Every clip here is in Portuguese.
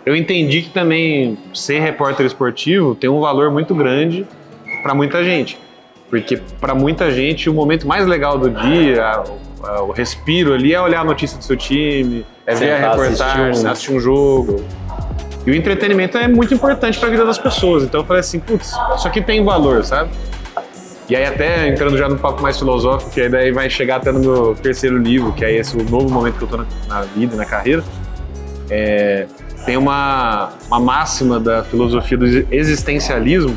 eu entendi que também ser repórter esportivo tem um valor muito grande para muita gente. Porque para muita gente o momento mais legal do dia, o respiro ali é olhar a notícia do seu time, é ver a reportagem, assistir um jogo. E o entretenimento é muito importante para a vida das pessoas. Então eu falei assim, putz, isso aqui tem valor, sabe? E aí até entrando já num papo mais filosófico, que aí daí vai chegar até no meu terceiro livro, que é esse o novo momento que eu tô na vida, na carreira. Tem uma máxima da filosofia do existencialismo,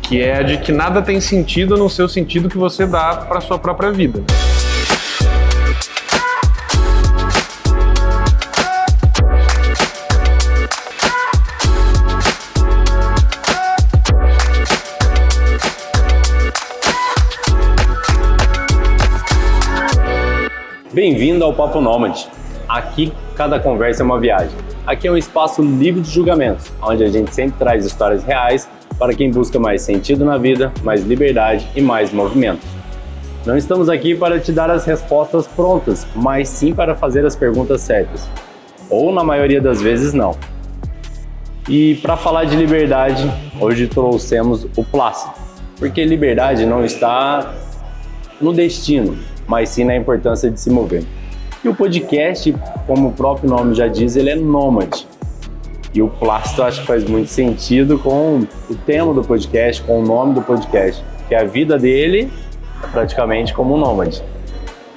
que é a de que nada tem sentido no seu sentido que você dá para sua própria vida. Bem-vindo ao Papo Nômade. Aqui, cada conversa é uma viagem. Aqui é um espaço livre de julgamentos, onde a gente sempre traz histórias reais para quem busca mais sentido na vida, mais liberdade e mais movimento. Não estamos aqui para te dar as respostas prontas, mas sim para fazer as perguntas certas. Ou, na maioria das vezes, não. E para falar de liberdade, hoje trouxemos o Plácido. Porque liberdade não está no destino, mas sim na importância de se mover. E o podcast, como o próprio nome já diz, ele é nômade. E o Plácido acho que faz muito sentido com o tema do podcast, com o nome do podcast, que a vida dele é praticamente como um nômade.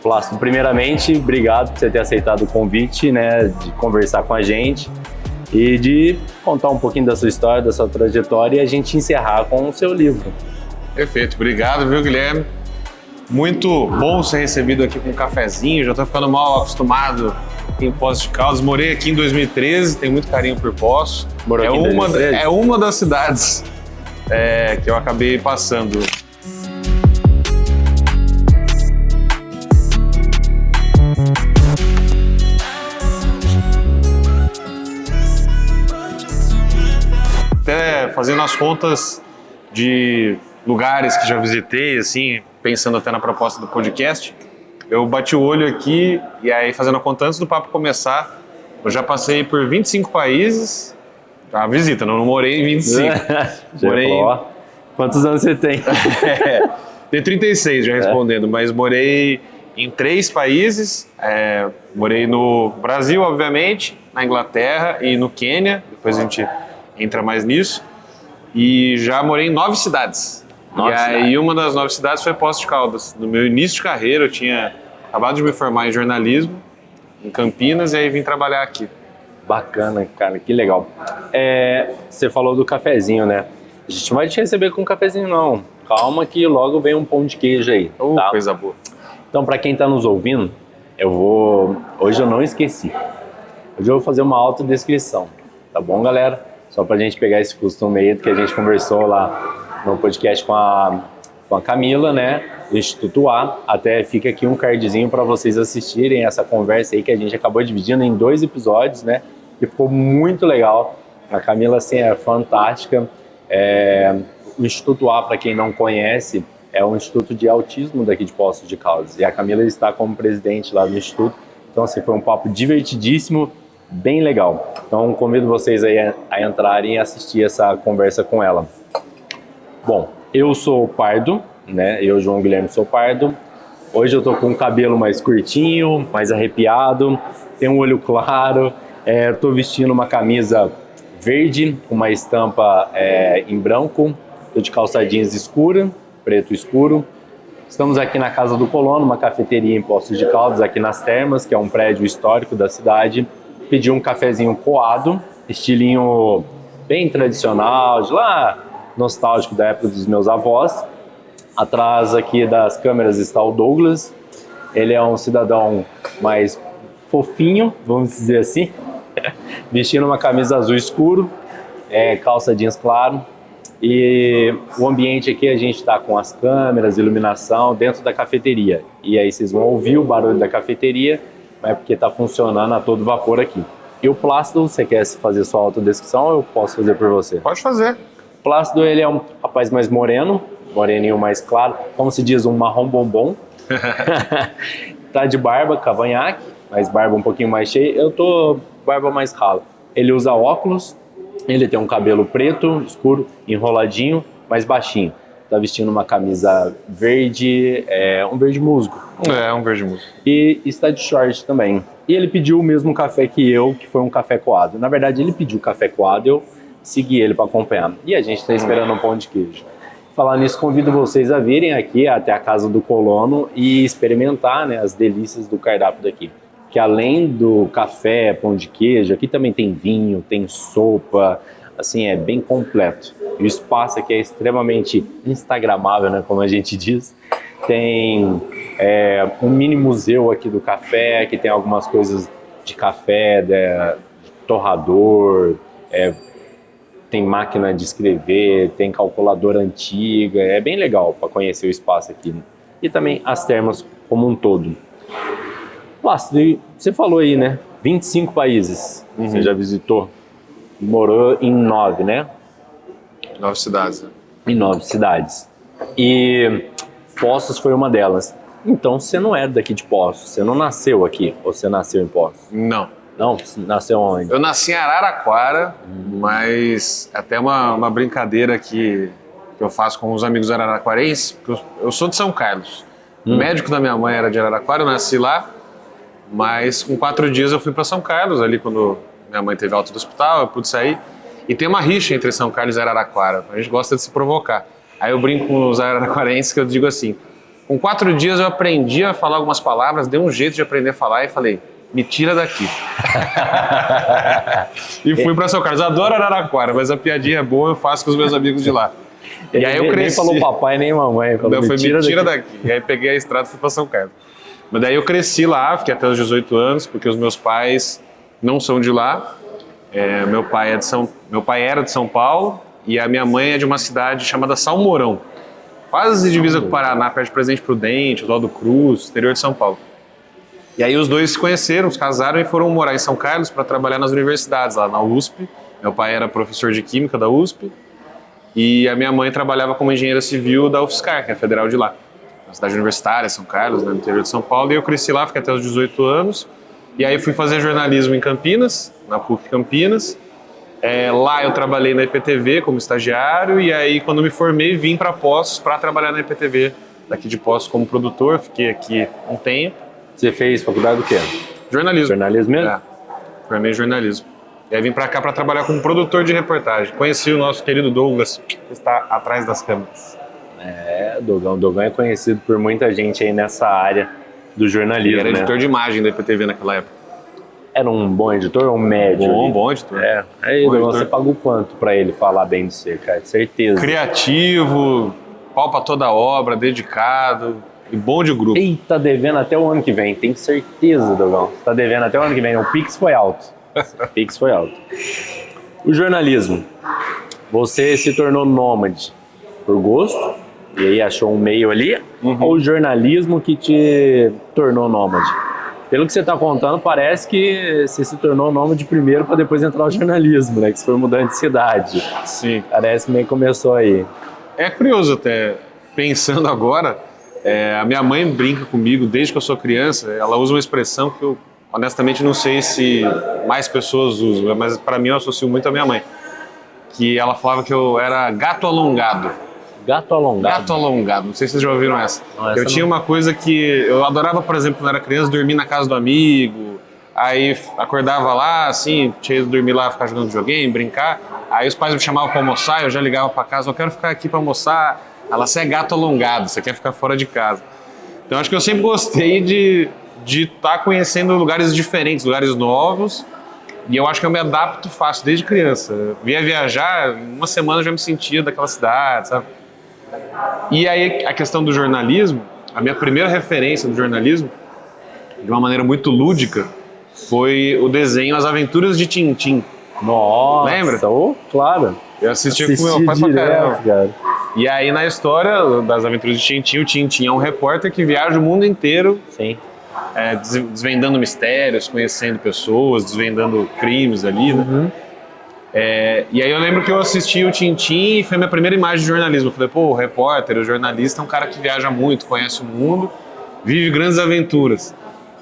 Plácido, primeiramente, obrigado por você ter aceitado o convite, né, de conversar com a gente e de contar um pouquinho da sua história, da sua trajetória e a gente encerrar com o seu livro. Perfeito, obrigado, viu, Guilherme? Muito bom ser recebido aqui com um cafezinho, já tô ficando mal acostumado em Poços de Caldas. Morei aqui em 2013, tenho muito carinho por Poços. É uma das cidades que eu acabei passando. Até fazendo as contas de lugares que já visitei, assim, pensando até na proposta do podcast, eu bati o olho aqui e aí fazendo a conta antes do papo começar, eu já passei por 25 países, a visita, não morei em 25. Morei em... Quantos anos você tem? Tenho 36 já respondendo, mas morei em 3 países, morei no Brasil, obviamente, na Inglaterra e no Quênia, depois a gente entra mais nisso, e já morei em 9 cidades. Aí uma das 9 cidades foi Poços de Caldas. No meu início de carreira, eu tinha acabado de me formar em jornalismo, em Campinas, e aí vim trabalhar aqui. Bacana, cara, que legal. Você falou do cafezinho, né? A gente não vai te receber com um cafezinho, não. Calma que logo vem um pão de queijo aí. Tá? Coisa boa. Então, para quem tá nos ouvindo, hoje eu não esqueci. Hoje eu vou fazer uma autodescrição, tá bom, galera? Só pra gente pegar esse costume aí que a gente conversou lá no podcast com a Camila, né, do Instituto A. Até fica aqui um cardzinho para vocês assistirem essa conversa aí que a gente acabou dividindo em 2 episódios, né, que ficou muito legal. A Camila, assim, é fantástica. O Instituto A, para quem não conhece, é um instituto de autismo daqui de Poços de Caldas. E a Camila está como presidente lá do instituto. Então, assim, foi um papo divertidíssimo, bem legal. Então, convido vocês aí a entrarem e assistir essa conversa com ela. Bom, eu sou pardo, né? Eu, João Guilherme, sou pardo. Hoje eu tô com o cabelo mais curtinho, mais arrepiado, tenho um olho claro. Tô vestindo uma camisa verde com uma estampa em branco. Tô de calça jeans escura, preto escuro. Estamos aqui na Casa do Colono, uma cafeteria em Poços de Caldas, aqui nas Termas, que é um prédio histórico da cidade. Pedi um cafezinho coado, estilinho bem tradicional, de lá, nostálgico da época dos meus avós. Atrás aqui das câmeras está o Douglas. Ele é um cidadão mais fofinho, vamos dizer assim, vestindo uma camisa azul escuro, calça jeans claro. E o ambiente aqui a gente está com as câmeras, iluminação dentro da cafeteria. E aí vocês vão ouvir o barulho da cafeteria, mas é porque está funcionando a todo vapor aqui. E o Plácido, você quer fazer sua autodescrição ou eu posso fazer por você? Pode fazer. O Plácido, ele é um rapaz mais moreno, moreninho mais claro, como se diz, um marrom bombom. Tá de barba, cavanhaque, mas barba um pouquinho mais cheia. Eu tô barba mais rala. Ele usa óculos, ele tem um cabelo preto, escuro, enroladinho, mais baixinho. Tá vestindo uma camisa verde, um verde musgo. Um verde musgo. E está de short também. E ele pediu o mesmo café que eu, que foi um café coado. Na verdade, ele pediu café coado, eu segui ele para acompanhar. E a gente está esperando um pão de queijo. Falar nisso, convido vocês a virem aqui até a casa do colono e experimentar, né, as delícias do cardápio daqui. Que além do café, pão de queijo, aqui também tem vinho, tem sopa, assim, é bem completo. E o espaço aqui é extremamente instagramável, né, como a gente diz. Tem um mini museu aqui do café, que tem algumas coisas de café, de torrador, tem máquina de escrever, tem calculadora antiga, é bem legal para conhecer o espaço aqui. E também as termas como um todo. Plácido, você falou aí, né? 25 países você já visitou. Morou em 9, né? 9 cidades. Né? Em 9 cidades. E Poços foi uma delas. Então você não é daqui de Poços, você não nasceu aqui, ou você nasceu em Poços? Não. Não? Nasceu onde? Eu nasci em Araraquara, mas até uma brincadeira que eu faço com os amigos araraquarenses, porque eu sou de São Carlos. O médico da minha mãe era de Araraquara, eu nasci lá, mas com 4 dias eu fui para São Carlos, ali quando minha mãe teve alta do hospital, eu pude sair. E tem uma rixa entre São Carlos e Araraquara, a gente gosta de se provocar. Aí eu brinco com os araraquarenses que eu digo assim, com 4 dias eu aprendi a falar algumas palavras, dei um jeito de aprender a falar e falei, me tira daqui. E fui para São Carlos. Adoro Araraquara, mas a piadinha é boa, eu faço com os meus amigos de lá. E aí eu cresci. Nem falou papai nem mamãe. Falou, me tira daqui. E aí peguei a estrada e fui para São Carlos. Mas daí eu cresci lá, fiquei até os 18 anos, porque os meus pais não são de lá. Meu pai era de São Paulo e a minha mãe é de uma cidade chamada Salmourão. Quase divisa com o Paraná, perto de Presidente Prudente, Oswaldo Cruz, interior de São Paulo. E aí os dois se conheceram, se casaram e foram morar em São Carlos para trabalhar nas universidades, lá na USP. Meu pai era professor de Química da USP e a minha mãe trabalhava como engenheira civil da UFSCar, que é a federal de lá. Na cidade universitária, São Carlos, no interior de São Paulo. E eu cresci lá, fiquei até os 18 anos. E aí fui fazer jornalismo em Campinas, na PUC Campinas. Lá eu trabalhei na IPTV como estagiário e aí quando me formei vim para Poços para trabalhar na IPTV daqui de Poços como produtor. Fiquei aqui um tempo. Você fez faculdade do quê? Jornalismo. Jornalismo mesmo? Formei em jornalismo. E aí vim pra cá pra trabalhar como produtor de reportagem. Conheci o nosso querido Douglas, que está atrás das câmeras. Dogão. Dogão é conhecido por muita gente aí nessa área do jornalismo. Ele era editor de imagem da IPTV naquela época. Era um bom editor ou um médio? Bom editor. Aí, Dogão, você pagou quanto pra ele falar bem de você, cara? Certeza. Criativo, pau pra toda obra, dedicado. E bom de grupo. Eita, devendo até o ano que vem, tenho certeza, Dogão. Tá devendo até o ano que vem. O Pix foi alto. O jornalismo. Você se tornou nômade por gosto, e aí achou um meio ali, ou o jornalismo que te tornou nômade? Pelo que você tá contando, parece que você se tornou nômade primeiro para depois entrar no jornalismo, né? Que você foi mudando de cidade. Sim. Parece que meio começou aí. É curioso até, pensando agora, a minha mãe brinca comigo desde que eu sou criança, ela usa uma expressão que eu honestamente não sei se mais pessoas usam, mas para mim eu associo muito à minha mãe, que ela falava que eu era gato alongado. Gato alongado? Gato alongado, não sei se vocês já ouviram essa. Não, essa eu tinha uma coisa que eu adorava, por exemplo, quando era criança, dormir na casa do amigo, aí acordava lá, assim, tinha ido dormir lá, ficar jogando videogame, brincar, aí os pais me chamavam para almoçar, eu já ligava para casa, eu quero ficar aqui para almoçar. Ela, você é gato alongado, você quer ficar fora de casa. Então acho que eu sempre gostei de estar conhecendo lugares diferentes, lugares novos. E eu acho que eu me adapto fácil desde criança. Eu via viajar, uma semana eu já me sentia daquela cidade, sabe? E aí a questão do jornalismo, a minha primeira referência do jornalismo, de uma maneira muito lúdica, foi o desenho As Aventuras de Tintim. Nossa! Lembra? Claro! Eu assistia com meu pai pra caramba. Cara. E aí na história das Aventuras de Tintim, o Tintim é um repórter que viaja o mundo inteiro. Sim. Desvendando mistérios, conhecendo pessoas, desvendando crimes ali, né? E aí eu lembro que eu assisti o Tintim e foi a minha primeira imagem de jornalismo. Eu falei, pô, o repórter, o jornalista é um cara que viaja muito, conhece o mundo, vive grandes aventuras.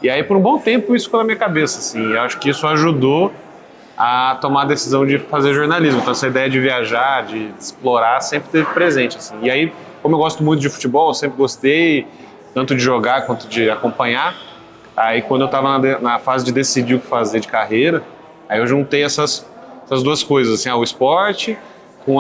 E aí por um bom tempo isso ficou na minha cabeça, assim. Eu acho que isso ajudou a tomar a decisão de fazer jornalismo. Então essa ideia de viajar, de explorar, sempre teve presente, assim. E aí, como eu gosto muito de futebol, eu sempre gostei, tanto de jogar quanto de acompanhar. Aí quando eu estava na fase de decidir o que fazer de carreira, aí eu juntei essas duas coisas, assim, o esporte com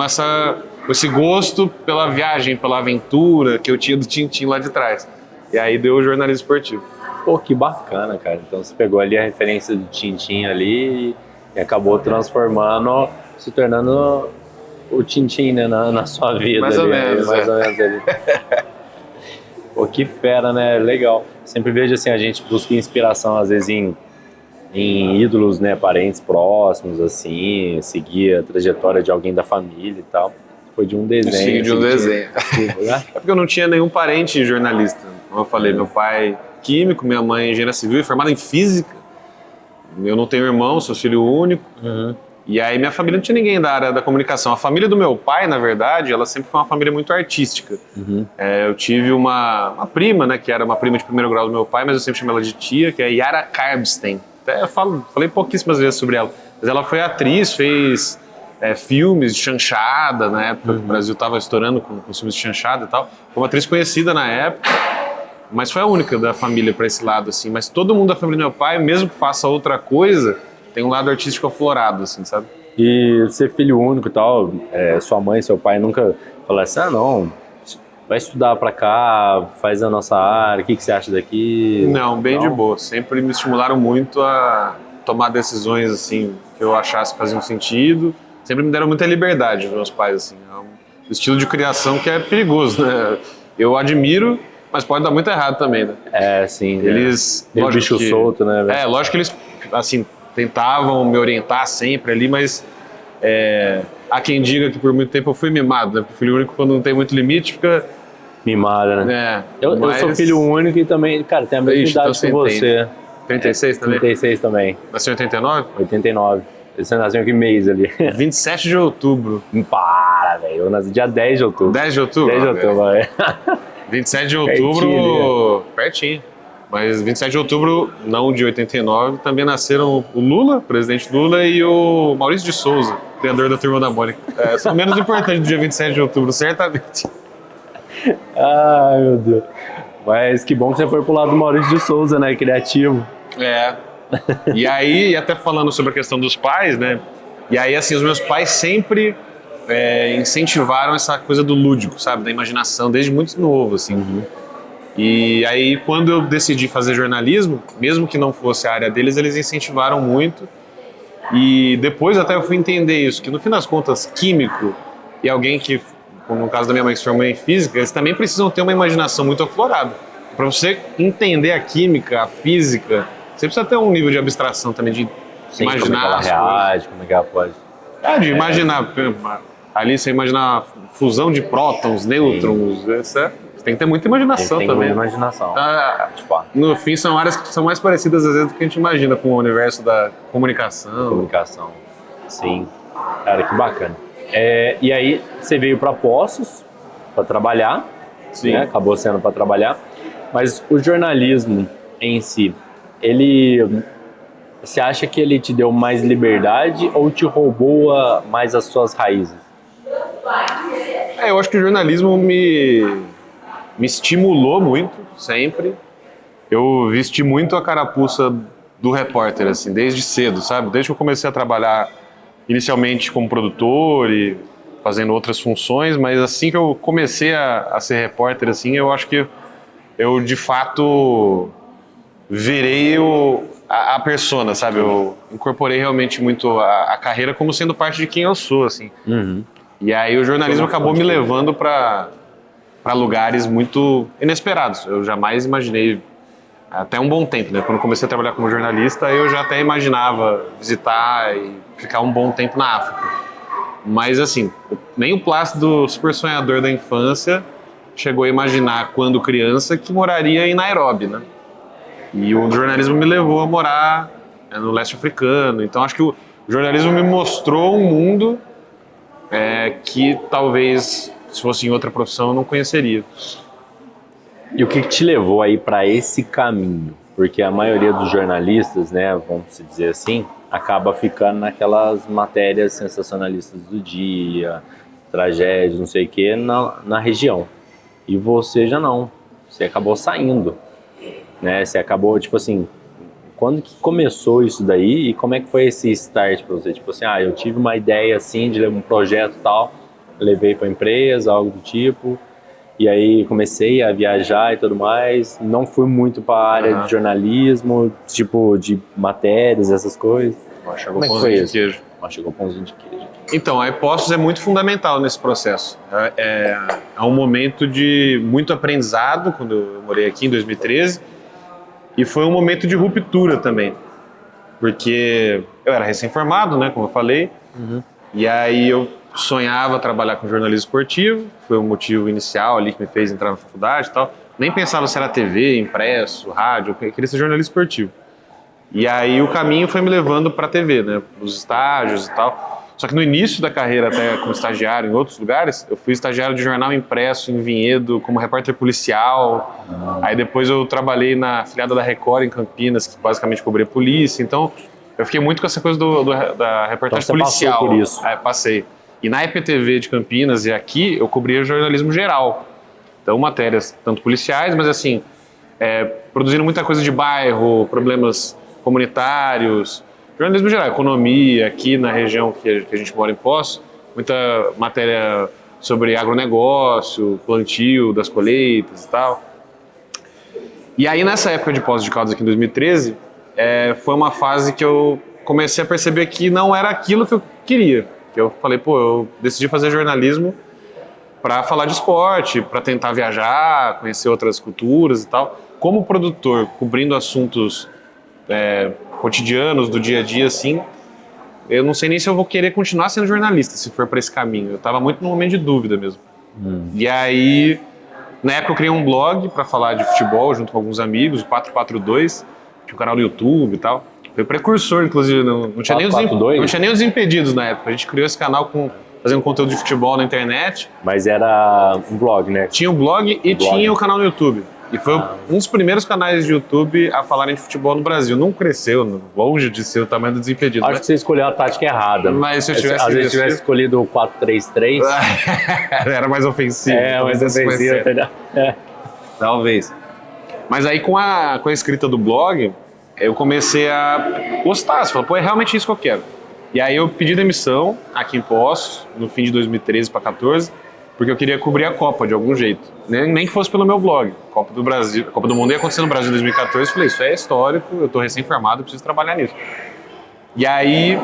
esse gosto pela viagem, pela aventura que eu tinha do Tintin lá de trás. E aí deu o jornalismo esportivo. Pô, que bacana, cara. Então você pegou ali a referência do Tintin ali e acabou transformando, se tornando o Tintin, né, na sua vida. Mais ali, ou menos, mais ou menos ali. Pô, que fera, né? Legal. Sempre vejo assim, a gente busca inspiração às vezes em ídolos, né, parentes próximos, assim, seguir a trajetória de alguém da família e tal. Foi de um desenho. Sim, de um desenho. Né? É porque eu não tinha nenhum parente jornalista. Como eu falei, meu pai químico, minha mãe engenheira civil e formada em física. Eu não tenho irmão, sou filho único. Uhum. E aí minha família não tinha ninguém da área da comunicação. A família do meu pai, na verdade, ela sempre foi uma família muito artística. Uhum. Eu tive uma prima, né, que era uma prima de primeiro grau do meu pai, mas eu sempre chamei ela de tia, que é Yara Karbstein. Até eu falei pouquíssimas vezes sobre ela. Mas ela foi atriz, fez filmes de chanchada na época, que o Brasil estava estourando com filmes de chanchada e tal. Foi uma atriz conhecida na época, mas foi a única da família para esse lado, assim. Mas todo mundo da família do meu pai, mesmo que faça outra coisa, tem um lado artístico aflorado, assim, sabe? E ser filho único e tal, sua mãe, seu pai nunca falaram assim, não, vai estudar pra cá, faz a nossa área, o que você acha daqui? Não, bem de boa. Sempre me estimularam muito a tomar decisões, assim, que eu achasse que faziam sentido. Sempre me deram muita liberdade, os meus pais, assim. É um estilo de criação que é perigoso, né? Eu admiro, mas pode dar muito errado também, né? Sim. Eles... Tem o bicho solto, né? Lógico que eles, assim, tentavam me orientar sempre ali, mas há quem diga que por muito tempo eu fui mimado, né? Porque filho único, quando não tem muito limite, fica... Mimada, né? Eu sou Mas... filho único e também, cara, tenho a mesma idade que você. 36 também? 36 também. Nasceu em 89? 89. Você nasceu em que mês ali? 27 de outubro. Para, velho. Eu nasci dia 10 de outubro. 10 de outubro? 10 de outubro, velho. 27 de outubro, pertinho. Mas 27 de outubro, não de 89, também nasceram o Lula, o presidente Lula, e o Maurício de Souza, criador da Turma da Mônica. São menos importantes do dia 27 de outubro, certamente. Ai, meu Deus. Mas que bom que você foi pro lado do Maurício de Souza, né? Criativo. E aí, até falando sobre a questão dos pais, né? E aí, assim, os meus pais sempre incentivaram essa coisa do lúdico, sabe? Da imaginação, desde muito novo, assim. Uhum. E aí, quando eu decidi fazer jornalismo, mesmo que não fosse a área deles, eles incentivaram muito. E depois até eu fui entender isso, que no fim das contas, químico e alguém que, como no caso da minha mãe que se formou em física, eles também precisam ter uma imaginação muito aflorada. Para você entender a química, a física, você precisa ter um nível de abstração também, de imaginar como é que ela reage, como é que ela pode... de imaginar, ali você imaginar fusão de prótons, nêutrons, você tem que ter muita imaginação tem também. Muita imaginação. No fim, são áreas que são mais parecidas às vezes do que a gente imagina com o universo da comunicação. Comunicação, sim. Cara, que bacana. E aí, você veio para Poços para trabalhar, sim. Né? Acabou sendo para trabalhar, mas o jornalismo em si, você acha que ele te deu mais liberdade ou te roubou mais as suas raízes? Eu acho que o jornalismo me estimulou muito, sempre. Eu vesti muito a carapuça do repórter, assim, desde cedo, sabe? Desde que eu comecei a trabalhar inicialmente como produtor e fazendo outras funções, mas assim que eu comecei a ser repórter, assim, eu acho que eu, de fato, virei a persona, sabe? Eu incorporei realmente muito a carreira como sendo parte de quem eu sou, assim. Uhum. E aí o jornalismo acabou me levando para lugares muito inesperados. Eu jamais imaginei, até um bom tempo, né? Quando comecei a trabalhar como jornalista, eu já até imaginava visitar e ficar um bom tempo na África. Mas assim, nem o Plácido super sonhador da infância chegou a imaginar, quando criança, que moraria em Nairobi, né? E o jornalismo me levou a morar no leste africano. Então acho que o jornalismo me mostrou um mundo que talvez, se fosse em outra profissão, eu não conheceria. E o que te levou aí para esse caminho? Porque a maioria dos jornalistas, né, vamos dizer assim, acaba ficando naquelas matérias sensacionalistas do dia, tragédias, não sei o que, na região. E você já não, você acabou saindo, né? Você acabou, tipo assim, quando que começou isso daí e como é que foi esse start para você? Tipo assim, eu tive uma ideia assim de um projeto e tal, levei para a empresa, algo do tipo, e aí comecei a viajar e tudo mais, não fui muito para a área de jornalismo, tipo de matérias, essas coisas. Como é que foi isso? Queijo. Chegou pãozinho de queijo. Então, a Postos é muito fundamental nesse processo. É um momento de muito aprendizado, quando eu morei aqui em 2013, e foi um momento de ruptura também, porque eu era recém-formado, né, como eu falei, e aí eu sonhava trabalhar com jornalismo esportivo, foi o motivo inicial ali que me fez entrar na faculdade e tal. Nem pensava se era TV, impresso, rádio, eu queria ser jornalista esportivo. E aí o caminho foi me levando para a TV, né, os estágios e tal. Só que no início da carreira, até como estagiário em outros lugares, eu fui estagiário de jornal impresso em Vinhedo, como repórter policial. Aí depois eu trabalhei na afiliada da Record em Campinas, que basicamente cobria polícia. Então eu fiquei muito com essa coisa da reportagem então, policial. Passou por isso. Passei. E na EPTV de Campinas e aqui eu cobria jornalismo geral. Então matérias tanto policiais, mas assim, produzindo muita coisa de bairro, problemas comunitários, jornalismo geral, economia, aqui na região que a gente mora em Poços, muita matéria sobre agronegócio, plantio das colheitas e tal. E aí nessa época de Poços de Caldas aqui em 2013, foi uma fase que eu comecei a perceber que não era aquilo que eu queria. Que eu falei, eu decidi fazer jornalismo para falar de esporte, para tentar viajar, conhecer outras culturas e tal. Como produtor, cobrindo assuntos cotidianos, do dia a dia, assim, eu não sei nem se eu vou querer continuar sendo jornalista, se for para esse caminho. Eu estava muito num momento de dúvida mesmo. E aí, na época eu criei um blog para falar de futebol junto com alguns amigos, o 442, tinha um canal no YouTube e tal. Foi precursor, inclusive, não tinha nem os Desimpedidos na época. A gente criou esse canal fazendo conteúdo de futebol na internet. Mas era um blog, né? Tinha o blog e tinha o canal no YouTube. E foi um dos primeiros canais de YouTube a falarem de futebol no Brasil. Não cresceu, longe de ser o tamanho do Desimpedido. Acho que você escolheu a tática errada. Mas se eu tivesse... Às vezes tivesse escolhido o 4-3-3... Era mais ofensivo. Mais ofensivo, entendeu? Talvez. Mas aí com a escrita do blog, eu comecei a gostar. Você falou, é realmente isso que eu quero. E aí eu pedi demissão aqui em Poços, no fim de 2013 para 2014, porque eu queria cobrir a Copa de algum jeito. Nem que fosse pelo meu blog. Copa do Brasil, Copa do Mundo ia acontecer no Brasil em 2014. Eu falei, isso é histórico, eu estou recém-formado, eu preciso trabalhar nisso. E aí,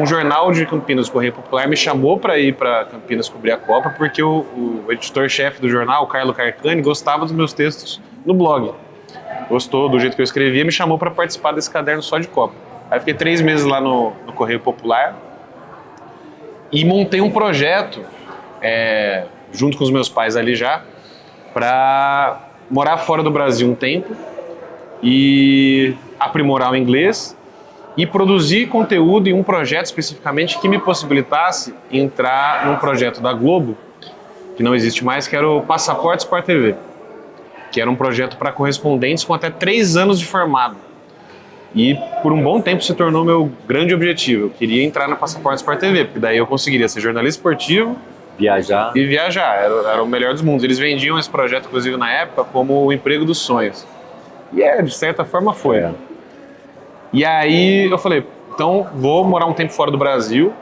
um jornal de Campinas, o Correio Popular, me chamou para ir para Campinas cobrir a Copa, porque o editor-chefe do jornal, o Carlo Carcani, gostava dos meus textos no blog. Gostou do jeito que eu escrevia, me chamou para participar desse caderno só de Copa. Aí fiquei 3 meses lá no Correio Popular e montei um projeto, junto com os meus pais ali já, para morar fora do Brasil um tempo e aprimorar o inglês e produzir conteúdo em um projeto especificamente que me possibilitasse entrar num projeto da Globo, que não existe mais, que era o Passaporte Sport TV, que era um projeto para correspondentes com até 3 anos de formado. E por um bom tempo se tornou meu grande objetivo. Eu queria entrar na Passaporte Sport TV, porque daí eu conseguiria ser jornalista esportivo, viajar. Era o melhor dos mundos. Eles vendiam esse projeto, inclusive, na época, como o emprego dos sonhos. E de certa forma foi. E aí eu falei, então vou morar um tempo fora do Brasil,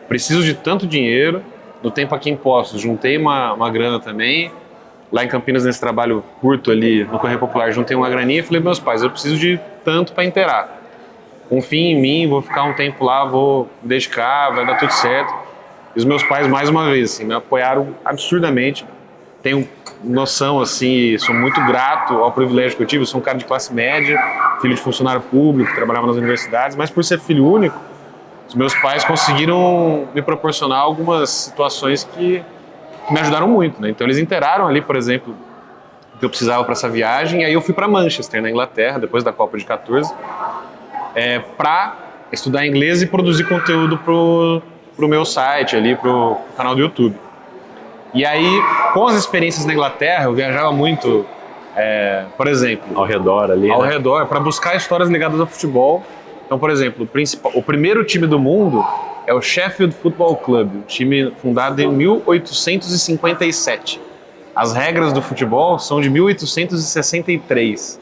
preciso de tanto dinheiro, no tempo aqui em Poços, juntei uma grana também. Lá em Campinas, nesse trabalho curto ali, no Correio Popular, juntei uma graninha e falei para meus pais, eu preciso de tanto para inteirar. Confiem em mim, vou ficar um tempo lá, vou me dedicar, vai dar tudo certo. E os meus pais, mais uma vez, assim, me apoiaram absurdamente. Tenho noção, assim, sou muito grato ao privilégio que eu tive. Eu sou um cara de classe média, filho de funcionário público, trabalhava nas universidades, mas por ser filho único, os meus pais conseguiram me proporcionar algumas situações que me ajudaram muito, né? Então eles inteiraram ali, por exemplo, o que eu precisava para essa viagem, e aí eu fui para Manchester, na Inglaterra, depois da Copa de 14, para estudar inglês e produzir conteúdo pro meu site ali, pro canal do YouTube. E aí, com as experiências na Inglaterra, eu viajava muito, por exemplo... Ao redor ali, Ao redor, para buscar histórias ligadas ao futebol. Então, por exemplo, o primeiro time do mundo é o Sheffield Football Club, um time fundado em 1857. As regras do futebol são de 1863.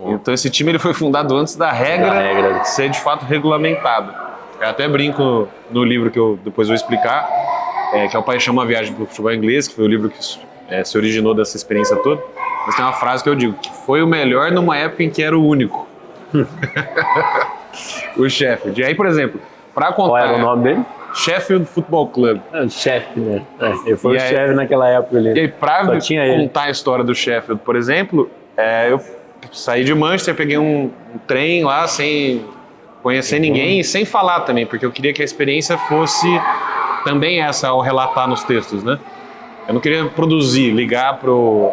Então esse time ele foi fundado antes da regra ser de fato regulamentado. Eu até brinco no livro que eu depois vou explicar, que é o Paixão, uma viagem para o futebol inglês, que foi o livro que se originou dessa experiência toda. Mas tem uma frase que eu digo, que foi o melhor numa época em que era o único. O Sheffield. E aí, por exemplo, para contar... Qual era o nome dele? Sheffield Football Club. O chefe, né? Ele foi o chefe naquela época ali. E aí, para contar a história do Sheffield, por exemplo, eu saí de Manchester, peguei um trem lá sem conhecer ninguém e sem falar também, porque eu queria que a experiência fosse também essa ao relatar nos textos, né? Eu não queria produzir, ligar pro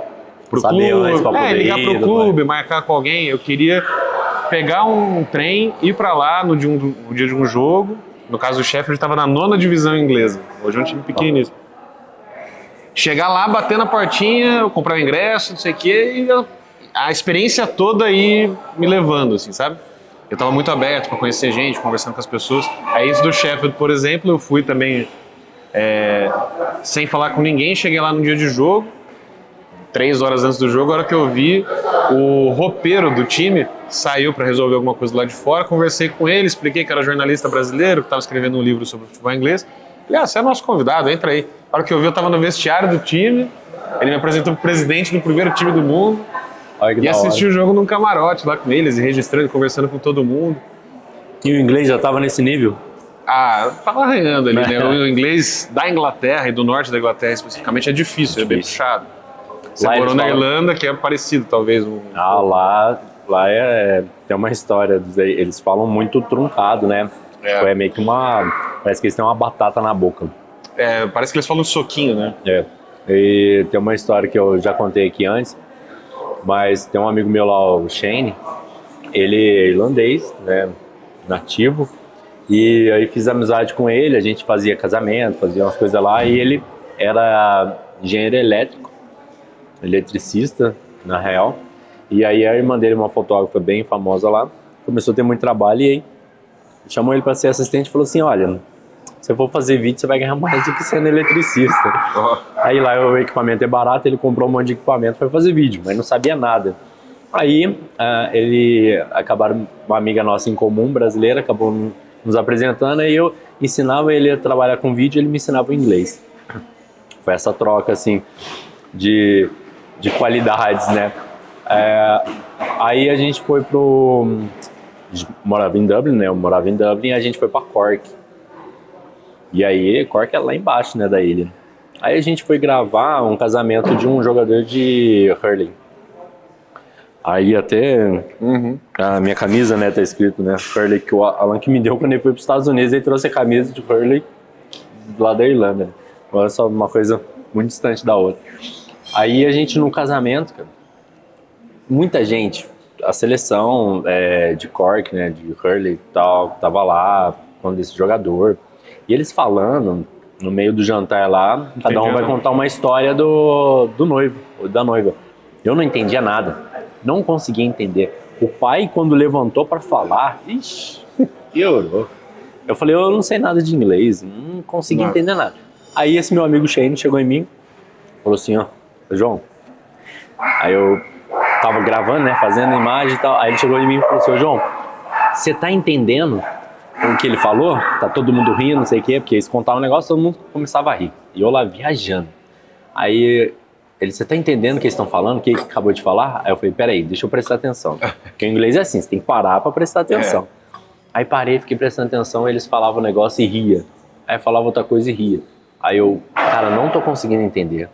clube, ligar pro clube, marcar com alguém. Eu queria pegar um trem, ir para lá no dia de um jogo. No caso do Sheffield, estava na 9ª divisão inglesa. Hoje é um time pequenininho. Chegar lá, bater na portinha, comprar o ingresso, não sei o quê, e a experiência toda aí me levando, assim, sabe? Eu estava muito aberto para conhecer gente, conversando com as pessoas. Aí isso do Sheffield, por exemplo, eu fui também sem falar com ninguém, cheguei lá no dia de jogo, 3 horas antes do jogo, a hora que eu vi, o roupeiro do time saiu para resolver alguma coisa lá de fora, conversei com ele, expliquei que era jornalista brasileiro, que estava escrevendo um livro sobre futebol inglês. Falei, você é nosso convidado, entra aí. A hora que eu vi, eu estava no vestiário do time, ele me apresentou pro presidente do primeiro time do mundo, e assisti o jogo num camarote lá com eles, e registrando, conversando com todo mundo. E o inglês já estava nesse nível? Tava arranhando ali, né? O inglês da Inglaterra e do norte da Inglaterra especificamente é difícil, é bem puxado. Você morou na Irlanda, que é parecido, talvez. Lá tem uma história, eles falam muito truncado, né? É meio que parece que eles têm uma batata na boca. Parece que eles falam soquinho, né? E tem uma história que eu já contei aqui antes, mas tem um amigo meu lá, o Shane, ele é irlandês, né? Nativo, e aí fiz amizade com ele, a gente fazia casamento, fazia umas coisas lá, e ele era engenheiro elétrico, eletricista, na real. E aí a irmã dele, uma fotógrafa bem famosa lá, começou a ter muito trabalho e aí chamou ele para ser assistente e falou assim, olha, se eu for fazer vídeo, você vai ganhar mais do que sendo eletricista. Aí lá o equipamento é barato, ele comprou um monte de equipamento para fazer vídeo, mas não sabia nada. Aí uma amiga nossa em comum, brasileira, acabou nos apresentando, e eu ensinava ele a trabalhar com vídeo, ele me ensinava o inglês. Foi essa troca, assim, de qualidades, né? Aí a gente foi morava em Dublin, né? Eu morava em Dublin e a gente foi pra Cork. E aí, Cork é lá embaixo, né, da ilha. Aí a gente foi gravar um casamento de um jogador de hurling. Aí até a minha camisa, né, tá escrito, né, hurling, que o Alan que me deu quando ele foi pros Estados Unidos, ele trouxe a camisa de hurling lá da Irlanda. Olha só, uma coisa muito distante da outra. Aí a gente no casamento, cara, muita gente, a seleção de Cork, né, de hurling e tal, tava lá, quando esse jogador, e eles falando no meio do jantar lá, cada um vai contar uma história do noivo, ou da noiva. Eu não entendia nada, não conseguia entender. O pai, quando levantou para falar, piorou. Eu falei, eu não sei nada de inglês, não consegui entender nada. Aí esse meu amigo Shane chegou em mim, falou assim, ó, João, aí eu tava gravando, né, fazendo imagem e tal, aí ele chegou em mim e falou assim, ô João, você tá entendendo o que ele falou? Tá todo mundo rindo, não sei o quê, porque eles contavam um negócio, todo mundo começava a rir. E eu lá viajando. Aí ele, você tá entendendo o que eles estão falando, o que ele acabou de falar? Aí eu falei, peraí, deixa eu prestar atenção. Porque o inglês é assim, você tem que parar pra prestar atenção. Aí parei, fiquei prestando atenção, eles falavam um negócio e ria. Aí falava outra coisa e ria. Aí eu, cara, não tô conseguindo entender.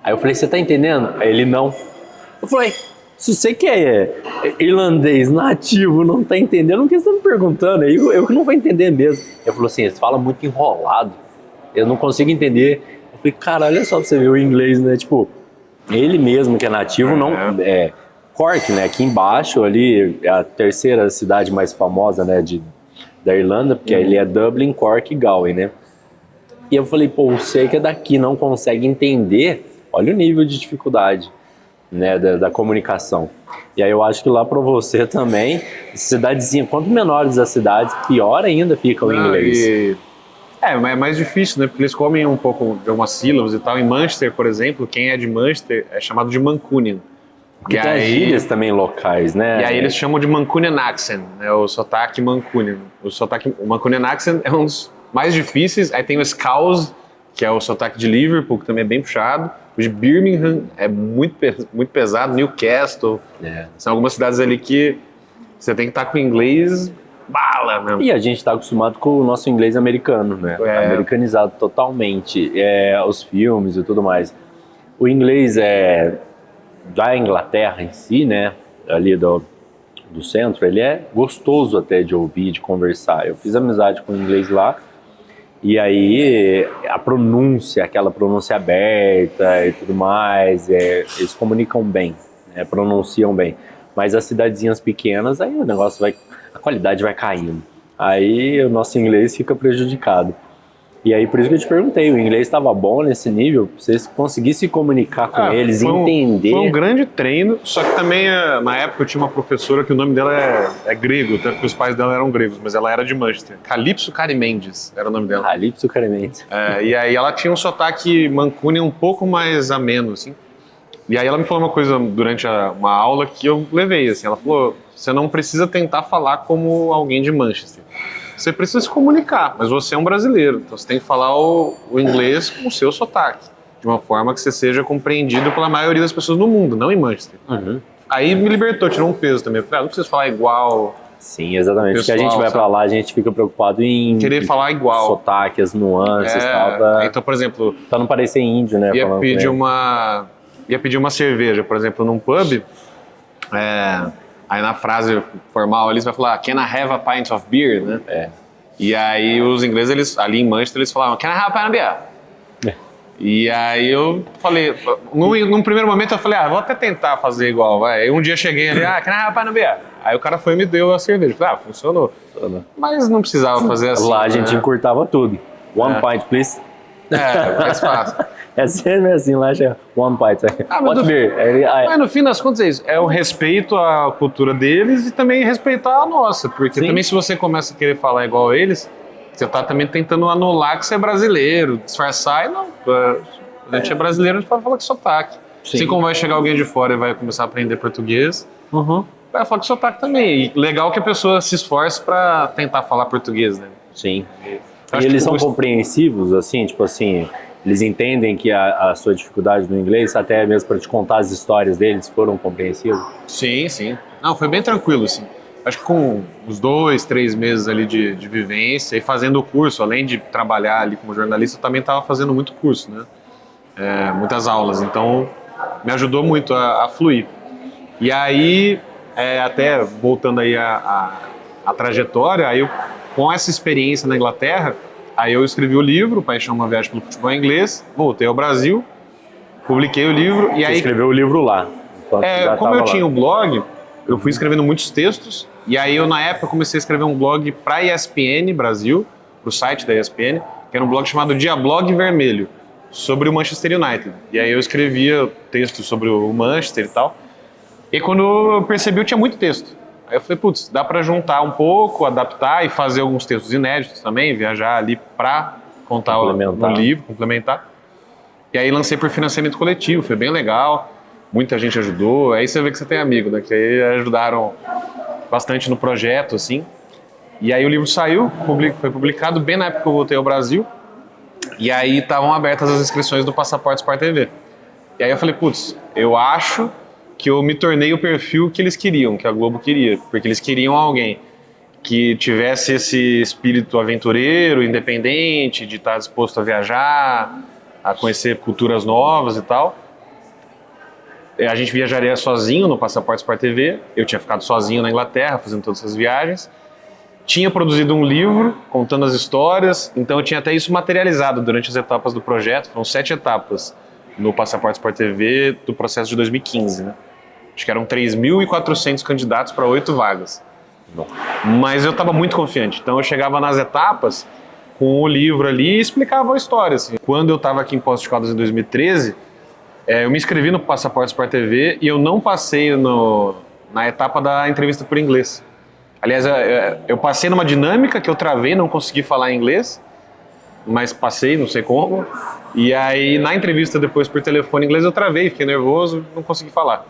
Aí eu falei, você tá entendendo? Aí ele, não. Eu falei, se você que é irlandês nativo, não tá entendendo, o que você tá me perguntando? Eu que não vou entender mesmo. Ele falou assim, eles falam muito enrolado, eu não consigo entender. Eu falei, cara, olha só pra você ver o inglês, né? Tipo, ele mesmo que é nativo, não... Cork, né? Aqui embaixo, ali, é a terceira cidade mais famosa, né? Da Irlanda, porque ele é Dublin, Cork e Galway, né? E eu falei, pô, você que é daqui não consegue entender, olha o nível de dificuldade. né, da comunicação. E aí eu acho que lá para você também, cidadezinha, quanto menores as cidades, pior ainda fica o inglês. É mais difícil, né? Porque eles comem um pouco de algumas sílabas e tal. Em Manchester, por exemplo, quem é de Manchester é chamado de Mancunian. Porque tem as gírias também locais, né? E aí eles chamam de Mancunian accent, né? O sotaque Mancunian. O Mancunian accent é um dos mais difíceis. Aí tem o Scouse, que é o sotaque de Liverpool, que também é bem puxado. O de Birmingham é muito pesado. Newcastle. São algumas cidades ali que você tem que estar com o inglês bala mesmo. E a gente está acostumado com o nosso inglês americano, né? Americanizado totalmente. Os filmes e tudo mais. O inglês da Inglaterra em si, né? Ali do centro, ele é gostoso até de ouvir, de conversar. Eu fiz amizade com o inglês lá. E aí a pronúncia, aquela pronúncia aberta e tudo mais, eles comunicam bem, né? Pronunciam bem. Mas as cidadezinhas pequenas, aí o negócio a qualidade vai caindo. Aí o nosso inglês fica prejudicado. E aí por isso que eu te perguntei, o inglês estava bom nesse nível? Você conseguir se comunicar com eles, entender? Foi um grande treino, só que também na época eu tinha uma professora que o nome dela é grego, até porque os pais dela eram gregos, mas ela era de Manchester. Calypso Carimendes era o nome dela. Calypso Carimendes. E aí ela tinha um sotaque mancunian um pouco mais ameno, assim. E aí ela me falou uma coisa durante uma aula que eu levei, assim. Ela falou, você não precisa tentar falar como alguém de Manchester. Você precisa se comunicar, mas você é um brasileiro, então você tem que falar o inglês com o seu sotaque, de uma forma que você seja compreendido pela maioria das pessoas no mundo, não em Manchester. Aí me libertou, tirou um peso também. Eu falei, não precisa falar igual. Sim, exatamente. Porque a gente vai pra lá, a gente fica preocupado em querer falar igual. Sotaque, as nuances e tal. Então, por exemplo... Pra não parecer índio, né? Ia pedir uma cerveja, por exemplo, num pub. Aí na frase formal ali, você vai falar, can I have a pint of beer, né? E aí os ingleses, ali em Manchester, eles falavam, can I have a pint of beer? E aí eu falei, num primeiro momento eu falei, vou até tentar fazer igual, vai. Aí um dia eu cheguei ali, can I have a pint of beer? Aí o cara foi e me deu a cerveja. Eu falei, funcionou. Mas não precisava fazer assim. Lá a gente encurtava tudo. One pint, please. Mais fácil. É sempre assim, lá já one pint. Pode ver. Mas no fim das contas é isso. É o respeito à cultura deles e também respeitar a nossa. Porque também se você começa a querer falar igual a eles, você tá também tentando anular que você é brasileiro, disfarçar e não. A gente é brasileiro, a gente pode falar com sotaque. Assim como vai chegar alguém de fora e vai começar a aprender português, vai falar com sotaque também. E legal que a pessoa se esforce pra tentar falar português, né? Sim. E eles são compreensivos, assim, tipo assim... Eles entendem que a sua dificuldade no inglês, até mesmo para te contar as histórias deles, foram compreensivos? Sim. Não, foi bem tranquilo, assim. Acho que com uns 2, 3 meses ali de vivência e fazendo o curso, além de trabalhar ali como jornalista, eu também estava fazendo muito curso, né? Muitas aulas, então me ajudou muito a fluir. E aí, até voltando aí a trajetória, aí com essa experiência na Inglaterra, aí eu escrevi o livro, Paixão, uma viagem pelo futebol inglês, voltei ao Brasil, publiquei o livro e aí... Você escreveu o livro lá? Como eu tinha um blog, eu fui escrevendo muitos textos e aí eu na época comecei a escrever um blog para a ESPN Brasil, para o site da ESPN, que era um blog chamado Diablog Vermelho, sobre o Manchester United. E aí eu escrevia textos sobre o Manchester e tal. E quando eu percebi, eu tinha muito texto. Aí eu falei, putz, dá para juntar um pouco, adaptar e fazer alguns textos inéditos também, viajar ali para contar no livro, complementar. E aí lancei por financiamento coletivo, foi bem legal, muita gente ajudou. Aí você vê que você tem amigo, né, que aí ajudaram bastante no projeto, assim. E aí o livro saiu, foi publicado bem na época que eu voltei ao Brasil. E aí estavam abertas as inscrições do Passaporte Sport TV. E aí eu falei, putz, eu acho que eu me tornei o perfil que eles queriam, que a Globo queria, porque eles queriam alguém que tivesse esse espírito aventureiro, independente, de estar disposto a viajar, a conhecer culturas novas e tal. A gente viajaria sozinho no Passaporte Sport TV, eu tinha ficado sozinho na Inglaterra, fazendo todas essas viagens. Tinha produzido um livro contando as histórias, então eu tinha até isso materializado durante as etapas do projeto, foram 7 etapas no Passaporte Sport TV do processo de 2015, né? Acho que eram 3.400 candidatos para 8 vagas. Mas eu estava muito confiante. Então eu chegava nas etapas com o livro ali e explicava a história. Assim. Quando eu estava aqui em Poços de Caldas em 2013, Eu me inscrevi no Passaporte Sport TV e eu não passei na etapa da entrevista por inglês. Aliás, eu passei numa dinâmica que eu travei, não consegui falar inglês, mas passei, não sei como. E aí, na entrevista depois por telefone em inglês, eu travei, fiquei nervoso, não consegui falar.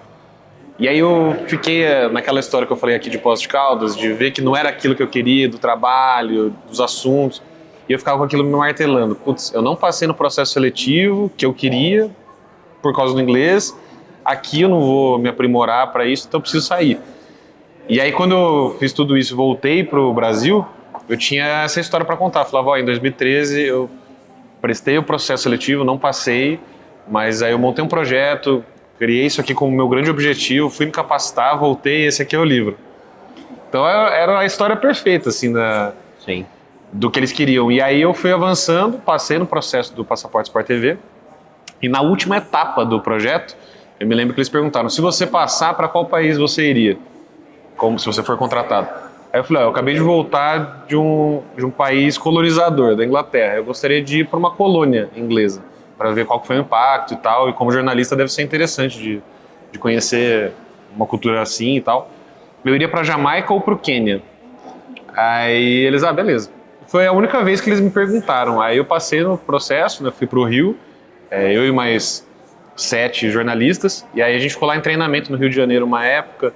E aí eu fiquei naquela história que eu falei aqui de Poços de Caldas, de ver que não era aquilo que eu queria, do trabalho, dos assuntos. E eu ficava com aquilo me martelando. Putz, eu não passei no processo seletivo que eu queria, por causa do inglês. Aqui eu não vou me aprimorar para isso, então eu preciso sair. E aí quando eu fiz tudo isso e voltei pro Brasil, eu tinha essa história para contar. Eu falava, em 2013 eu prestei o processo seletivo, não passei, mas aí eu montei um projeto, criei isso aqui como meu grande objetivo, fui me capacitar, voltei, esse aqui é o livro. Então era a história perfeita, assim, Sim. do que eles queriam. E aí eu fui avançando, passei no processo do Passaporte Sport TV, e na última etapa do projeto, eu me lembro que eles perguntaram, se você passar, para qual país você iria? Como se você for contratado. Aí eu falei, eu acabei de voltar de um país colonizador, da Inglaterra. Eu gostaria de ir para uma colônia inglesa, para ver qual foi o impacto e tal. E como jornalista deve ser interessante de conhecer uma cultura assim e tal. Eu iria para Jamaica ou para o Quênia. Aí eles, beleza. Foi a única vez que eles me perguntaram. Aí eu passei no processo, né, fui para o Rio, eu e mais 7 jornalistas. E aí a gente ficou lá em treinamento no Rio de Janeiro uma época.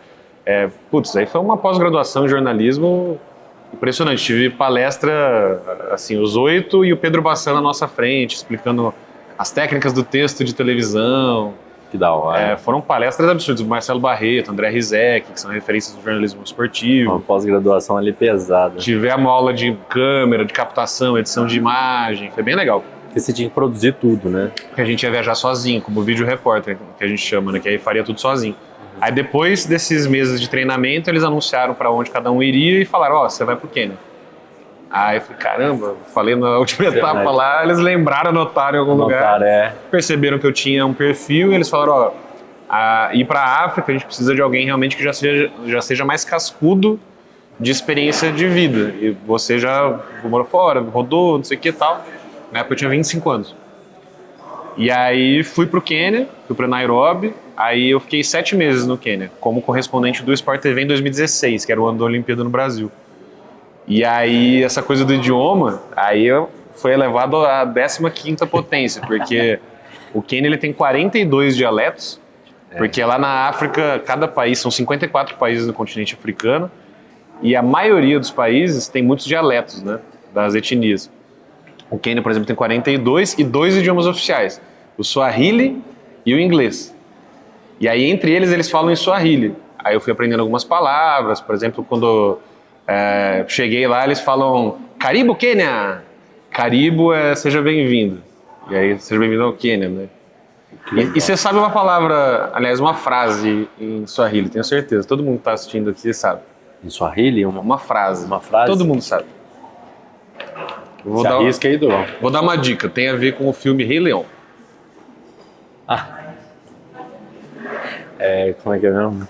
Aí foi uma pós-graduação em jornalismo impressionante. Tive palestra, assim, os 8 e o Pedro Bassan na nossa frente, explicando as técnicas do texto de televisão. Que da hora. Foram palestras absurdas. Marcelo Barreto, André Rizek, que são referências do jornalismo esportivo. Uma pós-graduação ali pesada. Tivemos aula de câmera, de captação, edição de imagem. Foi bem legal. Porque você tinha que produzir tudo, né? Porque a gente ia viajar sozinho, como vídeo repórter, que a gente chama, né? Que aí faria tudo sozinho. Aí depois desses meses de treinamento, eles anunciaram para onde cada um iria e falaram, você vai pro Quênia. Aí eu falei, caramba, falei na última etapa lá, eles lembraram, anotaram em algum lugar, perceberam que eu tinha um perfil e eles falaram, ir pra África, a gente precisa de alguém realmente que já seja mais cascudo de experiência de vida. E você já morou fora, rodou, não sei o que e tal. Na época eu tinha 25 anos. E aí fui pro Quênia, fui pra Nairobi, aí eu fiquei 7 meses no Quênia, como correspondente do Sport TV em 2016, que era o ano da Olimpíada no Brasil. E aí essa coisa do idioma, aí foi elevado à 15ª potência, porque o Quênia ele tem 42 dialetos, porque lá na África, cada país, são 54 países no continente africano, e a maioria dos países tem muitos dialetos, né, das etnias. O Quênia, por exemplo, tem 42 e 2 idiomas oficiais, o Swahili e o inglês. E aí, entre eles falam em Swahili. Aí eu fui aprendendo algumas palavras, por exemplo, quando cheguei lá, eles falam Karibu Quênia. Karibu é seja bem-vindo. E aí, seja bem-vindo ao Quênia, né? E você sabe uma palavra, aliás, uma frase em Swahili, tenho certeza. Todo mundo que está assistindo aqui sabe. Em Swahili? Uma frase. Uma frase? Todo mundo sabe. Arrisca aí, Durão. Vou dar uma dica, tem a ver com o filme Rei Leão. Como é que é mesmo?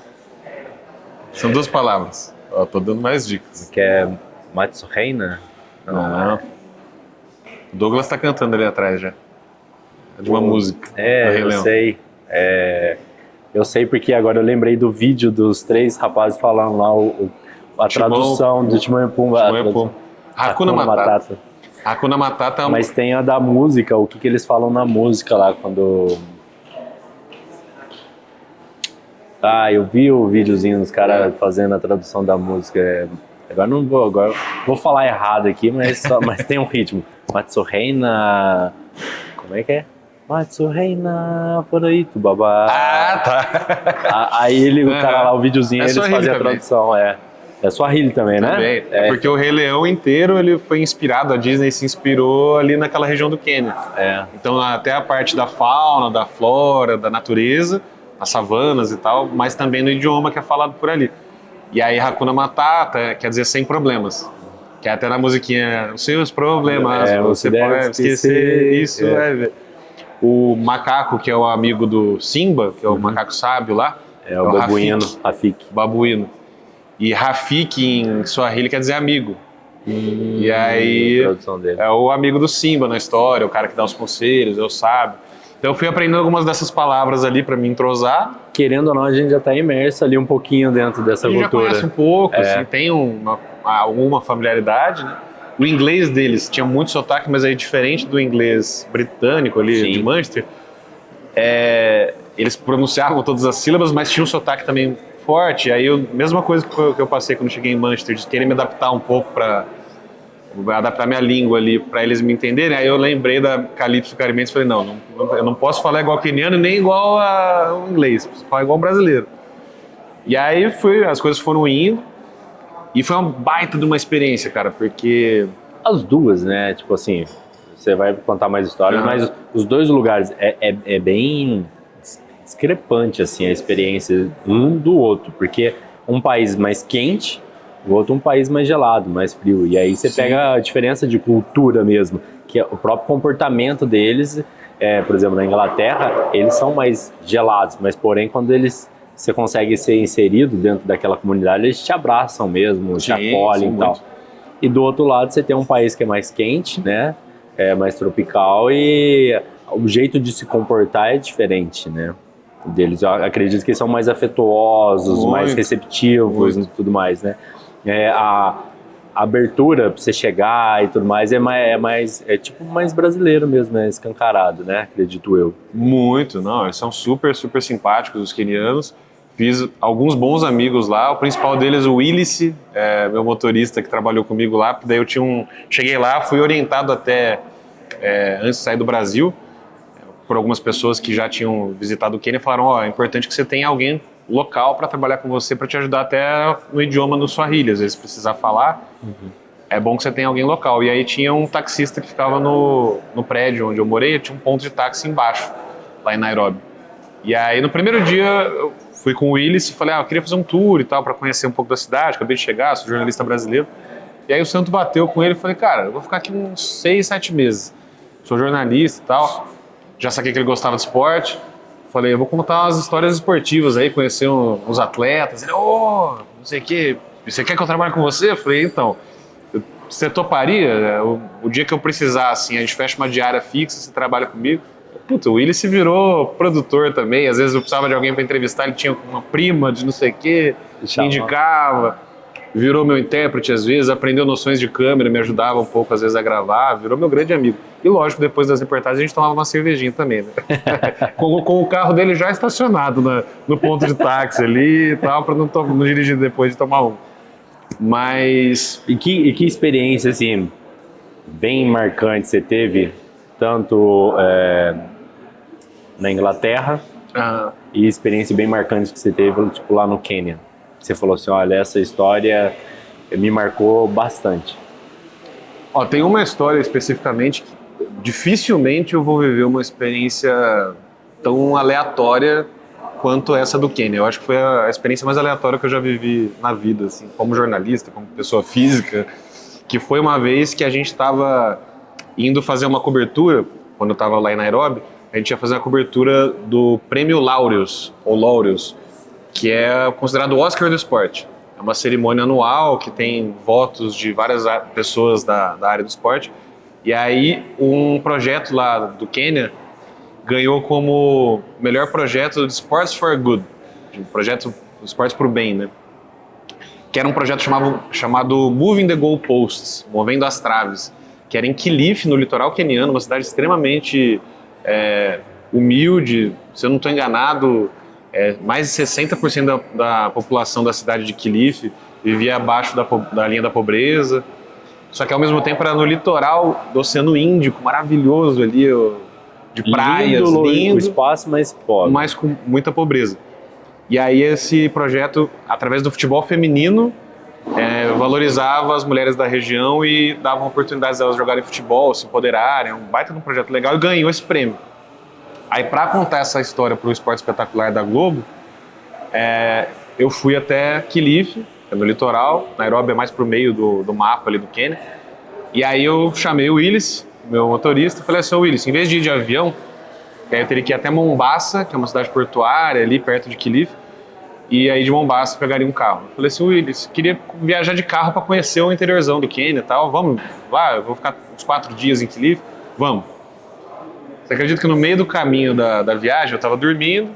São 2 palavras. Tô dando mais dicas. Que é Matsureina? Não. O Douglas tá cantando ali atrás já. É de uma música. Eu sei. Eu sei porque agora eu lembrei do vídeo dos 3 rapazes falando lá a tradução do Timão e Pumba. Hakuna Matata. Hakuna Matata é Mas tem a da música, o que eles falam na música lá, quando... eu vi o videozinho dos caras fazendo a tradução da música. Agora vou falar errado aqui, mas tem um ritmo. Matsureina... Como é que é? Matsureina, por aí, tubabá. Tá. Aí o cara lá, o videozinho, eles fazem a também. tradução, É Swahili também, né? Também. Porque o Rei Leão inteiro ele foi inspirado, a Disney se inspirou ali naquela região do Quênia. Então até a parte da fauna, da flora, da natureza, as savanas e tal, mas também no idioma que é falado por ali. E aí Hakuna Matata quer dizer sem problemas. Que é até na musiquinha, os seus problemas, você pode esquecer isso. O macaco, que é o amigo do Simba, que é o macaco sábio lá, é o babuíno, Rafiki. Babuíno. E Rafiki em Swahili quer dizer amigo. E aí tradução dele. é o amigo do Simba na história, o cara que dá os conselhos, é o sábio. Então eu fui aprendendo algumas dessas palavras ali para me entrosar. Querendo ou não, a gente já está imerso ali um pouquinho dentro dessa A gente cultura. já conhece um pouco, assim, tem alguma familiaridade, né? O inglês deles tinha muito sotaque, mas aí diferente do inglês britânico ali, Sim. de Manchester, eles pronunciavam todas as sílabas, mas tinha um sotaque também forte. Aí mesma coisa que eu passei quando cheguei em Manchester, de querer me adaptar um pouco para adaptar minha língua ali para eles me entenderem. Aí eu lembrei da Calypso Caribense e falei, não, eu não posso falar igual queniano nem igual ao inglês, preciso falar igual brasileiro. E aí as coisas foram indo e foi uma baita de uma experiência, cara, porque... As duas, né? Tipo assim, você vai contar mais histórias, mas os dois lugares é bem discrepante, assim, a experiência um do outro, porque um país mais quente, o outro um país mais gelado, mais frio. E aí você pega a diferença de cultura mesmo, que é o próprio comportamento deles. Por exemplo, na Inglaterra, eles são mais gelados, mas porém quando você consegue ser inserido dentro daquela comunidade, eles te abraçam mesmo, te acolhem e tal. Muito. E do outro lado você tem um país que é mais quente, né? Mais tropical, e o jeito de se comportar é diferente, né? Deles, eu acredito que eles são mais afetuosos, muito, mais receptivos e tudo mais, né? A abertura pra você chegar e tudo mais é tipo mais brasileiro mesmo, né? Escancarado, né? Acredito eu. Muito, não, eles são super, super simpáticos, os quenianos. Fiz alguns bons amigos lá, o principal deles, o Willis, meu motorista que trabalhou comigo lá, daí eu cheguei lá, fui orientado até, antes de sair do Brasil, por algumas pessoas que já tinham visitado o Quênia, falaram, é importante que você tenha alguém local para trabalhar com você, para te ajudar até no idioma no Swahili, às vezes precisar falar, é bom que você tenha alguém local. E aí tinha um taxista que ficava no prédio onde eu morei, tinha um ponto de táxi embaixo, lá em Nairobi. E aí no primeiro dia eu fui com o Willis e falei, eu queria fazer um tour e tal, para conhecer um pouco da cidade, acabei de chegar, sou jornalista brasileiro. E aí o santo bateu com ele e falei, cara, eu vou ficar aqui uns 6, 7 meses, sou jornalista e tal, já saquei que ele gostava de esporte. Falei, eu vou contar umas histórias esportivas aí, conhecer uns atletas. Ele, não sei o quê, você quer que eu trabalhe com você? Eu falei, então, você toparia? O dia que eu precisar, assim, a gente fecha uma diária fixa, você trabalha comigo. Puta, o Willis se virou produtor também, às vezes eu precisava de alguém para entrevistar, ele tinha uma prima de não sei o quê, me indicava. Virou meu intérprete às vezes, aprendeu noções de câmera, me ajudava um pouco às vezes a gravar, virou meu grande amigo. E lógico, depois das reportagens a gente tomava uma cervejinha também, né? com o carro dele já estacionado no ponto de táxi ali e tal, para não dirigir depois de tomar um. Mas... E que experiência, assim, bem marcante você teve, tanto na Inglaterra, e experiência bem marcante que você teve, tipo, lá no Quênia? Você falou assim, olha, essa história me marcou bastante. Tem uma história especificamente que dificilmente eu vou viver uma experiência tão aleatória quanto essa do Quênia. Eu acho que foi a experiência mais aleatória que eu já vivi na vida, assim, como jornalista, como pessoa física, que foi uma vez que a gente estava indo fazer uma cobertura, quando eu estava lá em Nairobi, a gente ia fazer uma cobertura do Prêmio Laureus, ou Laureus, que é considerado o Oscar do esporte. É uma cerimônia anual que tem votos de várias pessoas da área do esporte. E aí um projeto lá do Quênia ganhou como melhor projeto de Sports for Good, um projeto de esportes para o bem, né? Que era um projeto chamado Moving the Goalposts, movendo as traves, que era em Kilifi, no litoral queniano, uma cidade extremamente humilde, se eu não estou enganado, mais de 60% da população da cidade de Kilifi vivia abaixo da linha da pobreza. Só que ao mesmo tempo era no litoral do Oceano Índico, maravilhoso ali, de praias, lindo, o espaço mais pobre, mas com muita pobreza. E aí esse projeto, através do futebol feminino, valorizava as mulheres da região e dava oportunidades delas jogarem futebol, se empoderarem, um baita de um projeto legal, e ganhou esse prêmio. Aí, para contar essa história para o Esporte Espetacular da Globo, eu fui até Kilifi, no litoral. Nairobi é mais pro meio do mapa ali do Quênia. E aí eu chamei o Willis, meu motorista, e falei assim, Willis, em vez de ir de avião, eu teria que ir até Mombasa, que é uma cidade portuária ali perto de Kilifi, e aí de Mombasa pegaria um carro. Eu falei assim, Willis, queria viajar de carro para conhecer o interiorzão do Quênia e tal, vamos lá, eu vou ficar uns 4 dias em Kilifi, vamos. Você acredita que no meio do caminho da viagem, eu tava dormindo,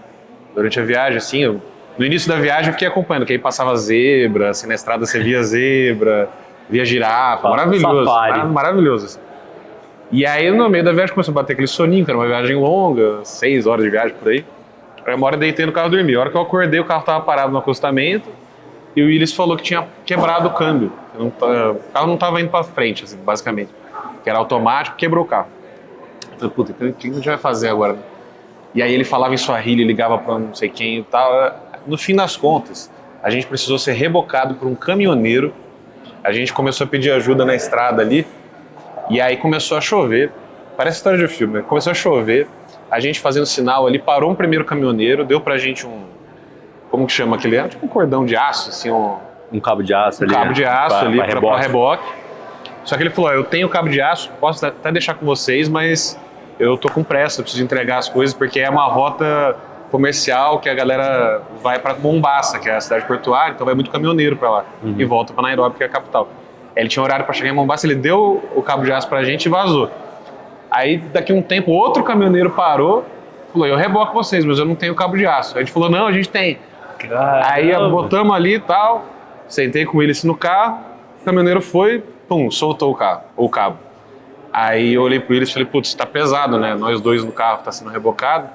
durante a viagem, assim, no início da viagem eu fiquei acompanhando, que aí passava zebra, assim, na estrada você via zebra, via girafa, maravilhoso, maravilhoso, assim. E aí no meio da viagem começou a bater aquele soninho, que era uma viagem longa, 6 horas de viagem por aí. Aí uma hora eu deitei no carro e dormi. A hora que eu acordei, o carro tava parado no acostamento e o Willis falou que tinha quebrado o câmbio. O carro não tava indo pra frente, assim, basicamente. Que era automático, quebrou o carro. Eu falei, puta, o que a gente vai fazer agora? E aí ele falava em Swahili, ligava pra não sei quem e tal. No fim das contas, a gente precisou ser rebocado por um caminhoneiro. A gente começou a pedir ajuda na estrada ali. E aí começou a chover, parece história de filme, né? Começou a chover, a gente fazendo sinal ali, parou um primeiro caminhoneiro, deu pra gente como que chama aquele? Tipo um cordão de aço, assim, um cabo de aço ali. Um cabo de aço ali pra reboque. Só que ele falou, eu tenho cabo de aço, posso até deixar com vocês, mas eu tô com pressa, eu preciso entregar as coisas, porque é uma rota comercial que a galera vai pra Mombasa, que é a cidade portuária, então vai muito caminhoneiro pra lá, e volta pra Nairobi, que é a capital. Ele tinha horário para chegar em Mombasa, ele deu o cabo de aço pra gente e vazou. Aí, daqui a um tempo, outro caminhoneiro parou, falou, eu reboco vocês, mas eu não tenho cabo de aço. Aí a gente falou, não, a gente tem. Caramba. Aí botamos ali e tal, sentei com ele no carro, o caminhoneiro foi, pum, soltou o cabo. Aí eu olhei pro Willis e falei, putz, tá pesado, né? Nós dois no carro, tá sendo rebocado.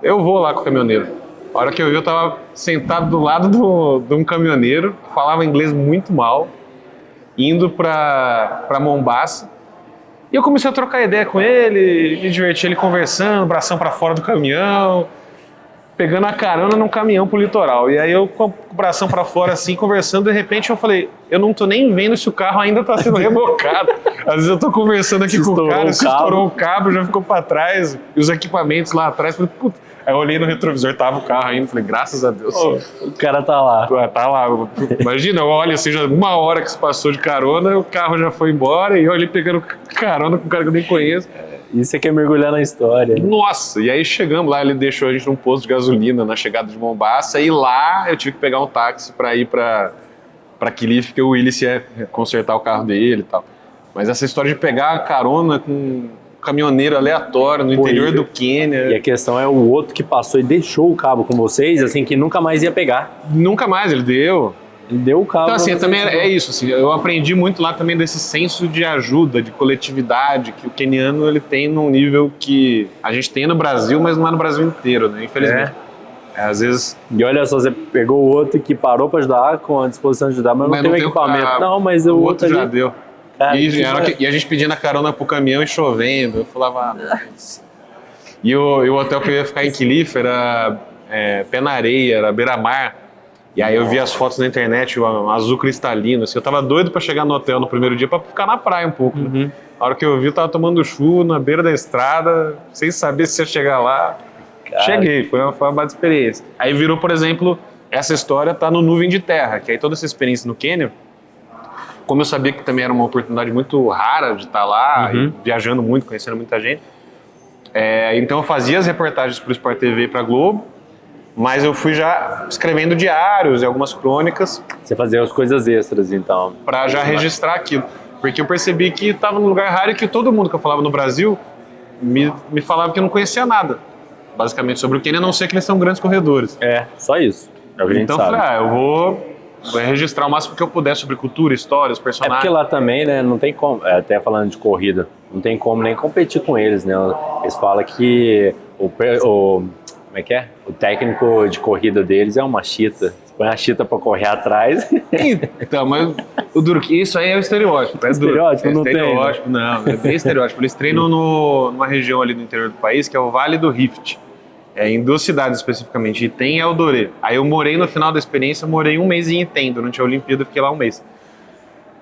Eu vou lá com o caminhoneiro. A hora que eu vi, eu tava sentado do lado de um caminhoneiro, que falava inglês muito mal, indo pra Mombasa, e eu comecei a trocar ideia com ele, me divertir, ele conversando, bração pra fora do caminhão, pegando a carona num caminhão pro litoral, e aí eu com o bração pra fora assim, conversando, de repente eu falei, eu não tô nem vendo se o carro ainda tá sendo rebocado, às vezes eu tô conversando aqui com o cara, se estourou o cabo, já ficou pra trás, e os equipamentos lá atrás, falei, puta. Aí eu olhei no retrovisor, tava o carro ainda, falei, graças a Deus. O cara tá lá. Tá lá. Imagina, olha, assim, já 1 hora que se passou de carona, o carro já foi embora e eu ali pegando carona com um cara que eu nem conheço. Isso é que é mergulhar na história. Nossa, e aí chegamos lá, ele deixou a gente num posto de gasolina na chegada de Mombasa e lá eu tive que pegar um táxi pra ir pra Kilifi, porque o Willis ia consertar o carro dele e tal. Mas essa história de pegar carona com caminhoneiro aleatório no interior do Quênia. E a questão é o outro que passou e deixou o cabo com vocês, assim, que nunca mais ia pegar. Nunca mais, ele deu. Ele deu o cabo. Então, assim, também é isso, assim, eu aprendi muito lá também desse senso de ajuda, de coletividade, que o queniano ele tem num nível que a gente tem no Brasil, mas não é no Brasil inteiro, né? Infelizmente. Às vezes... E olha só, você pegou o outro que parou pra ajudar, com a disposição de ajudar, mas não tem o equipamento. Não, mas o outro já deu. Cara, e a gente pedindo a carona pro caminhão e chovendo. Eu falava, E o hotel que eu ia ficar em Kilifi era pé na areia, era beira-mar. E aí eu vi as fotos na internet, o azul cristalino. Assim, eu tava doido pra chegar no hotel no primeiro dia pra ficar na praia um pouco. Né? A hora que eu vi, eu tava tomando chuva na beira da estrada, sem saber se ia chegar lá. Cara. Cheguei, foi uma baita experiência. Aí virou, por exemplo, essa história tá no Nuvem de Terra, que aí toda essa experiência no Quênia, como eu sabia que também era uma oportunidade muito rara de estar lá, e viajando muito, conhecendo muita gente, então eu fazia as reportagens para o Sport TV e para a Globo, mas eu fui já escrevendo diários e algumas crônicas. Você fazia as coisas extras, então? Para já registrar aquilo, porque eu percebi que estava num lugar raro e que todo mundo que eu falava no Brasil me falava que eu não conhecia nada, basicamente, sobre o Quênia, a não ser que eles são grandes corredores. Só isso. É o que a gente então sabe. Eu falei, eu vou registrar o máximo que eu puder sobre cultura, histórias, personagens. É porque lá também, né, não tem como, até falando de corrida, não tem como nem competir com eles, né? Eles falam que como é que é? O técnico de corrida deles é uma chita. Você põe a chita pra correr atrás. Então, mas o duro que isso aí é o estereótipo. Estereótipo não tem. Estereótipo, não. É bem estereótipo. Eles treinam numa região ali do interior do país, que é o Vale do Rift. Em 2 cidades especificamente, Item e Eldorê. Aí eu morei no final da experiência, morei 1 mês em Item, durante a Olimpíada eu fiquei lá 1 mês.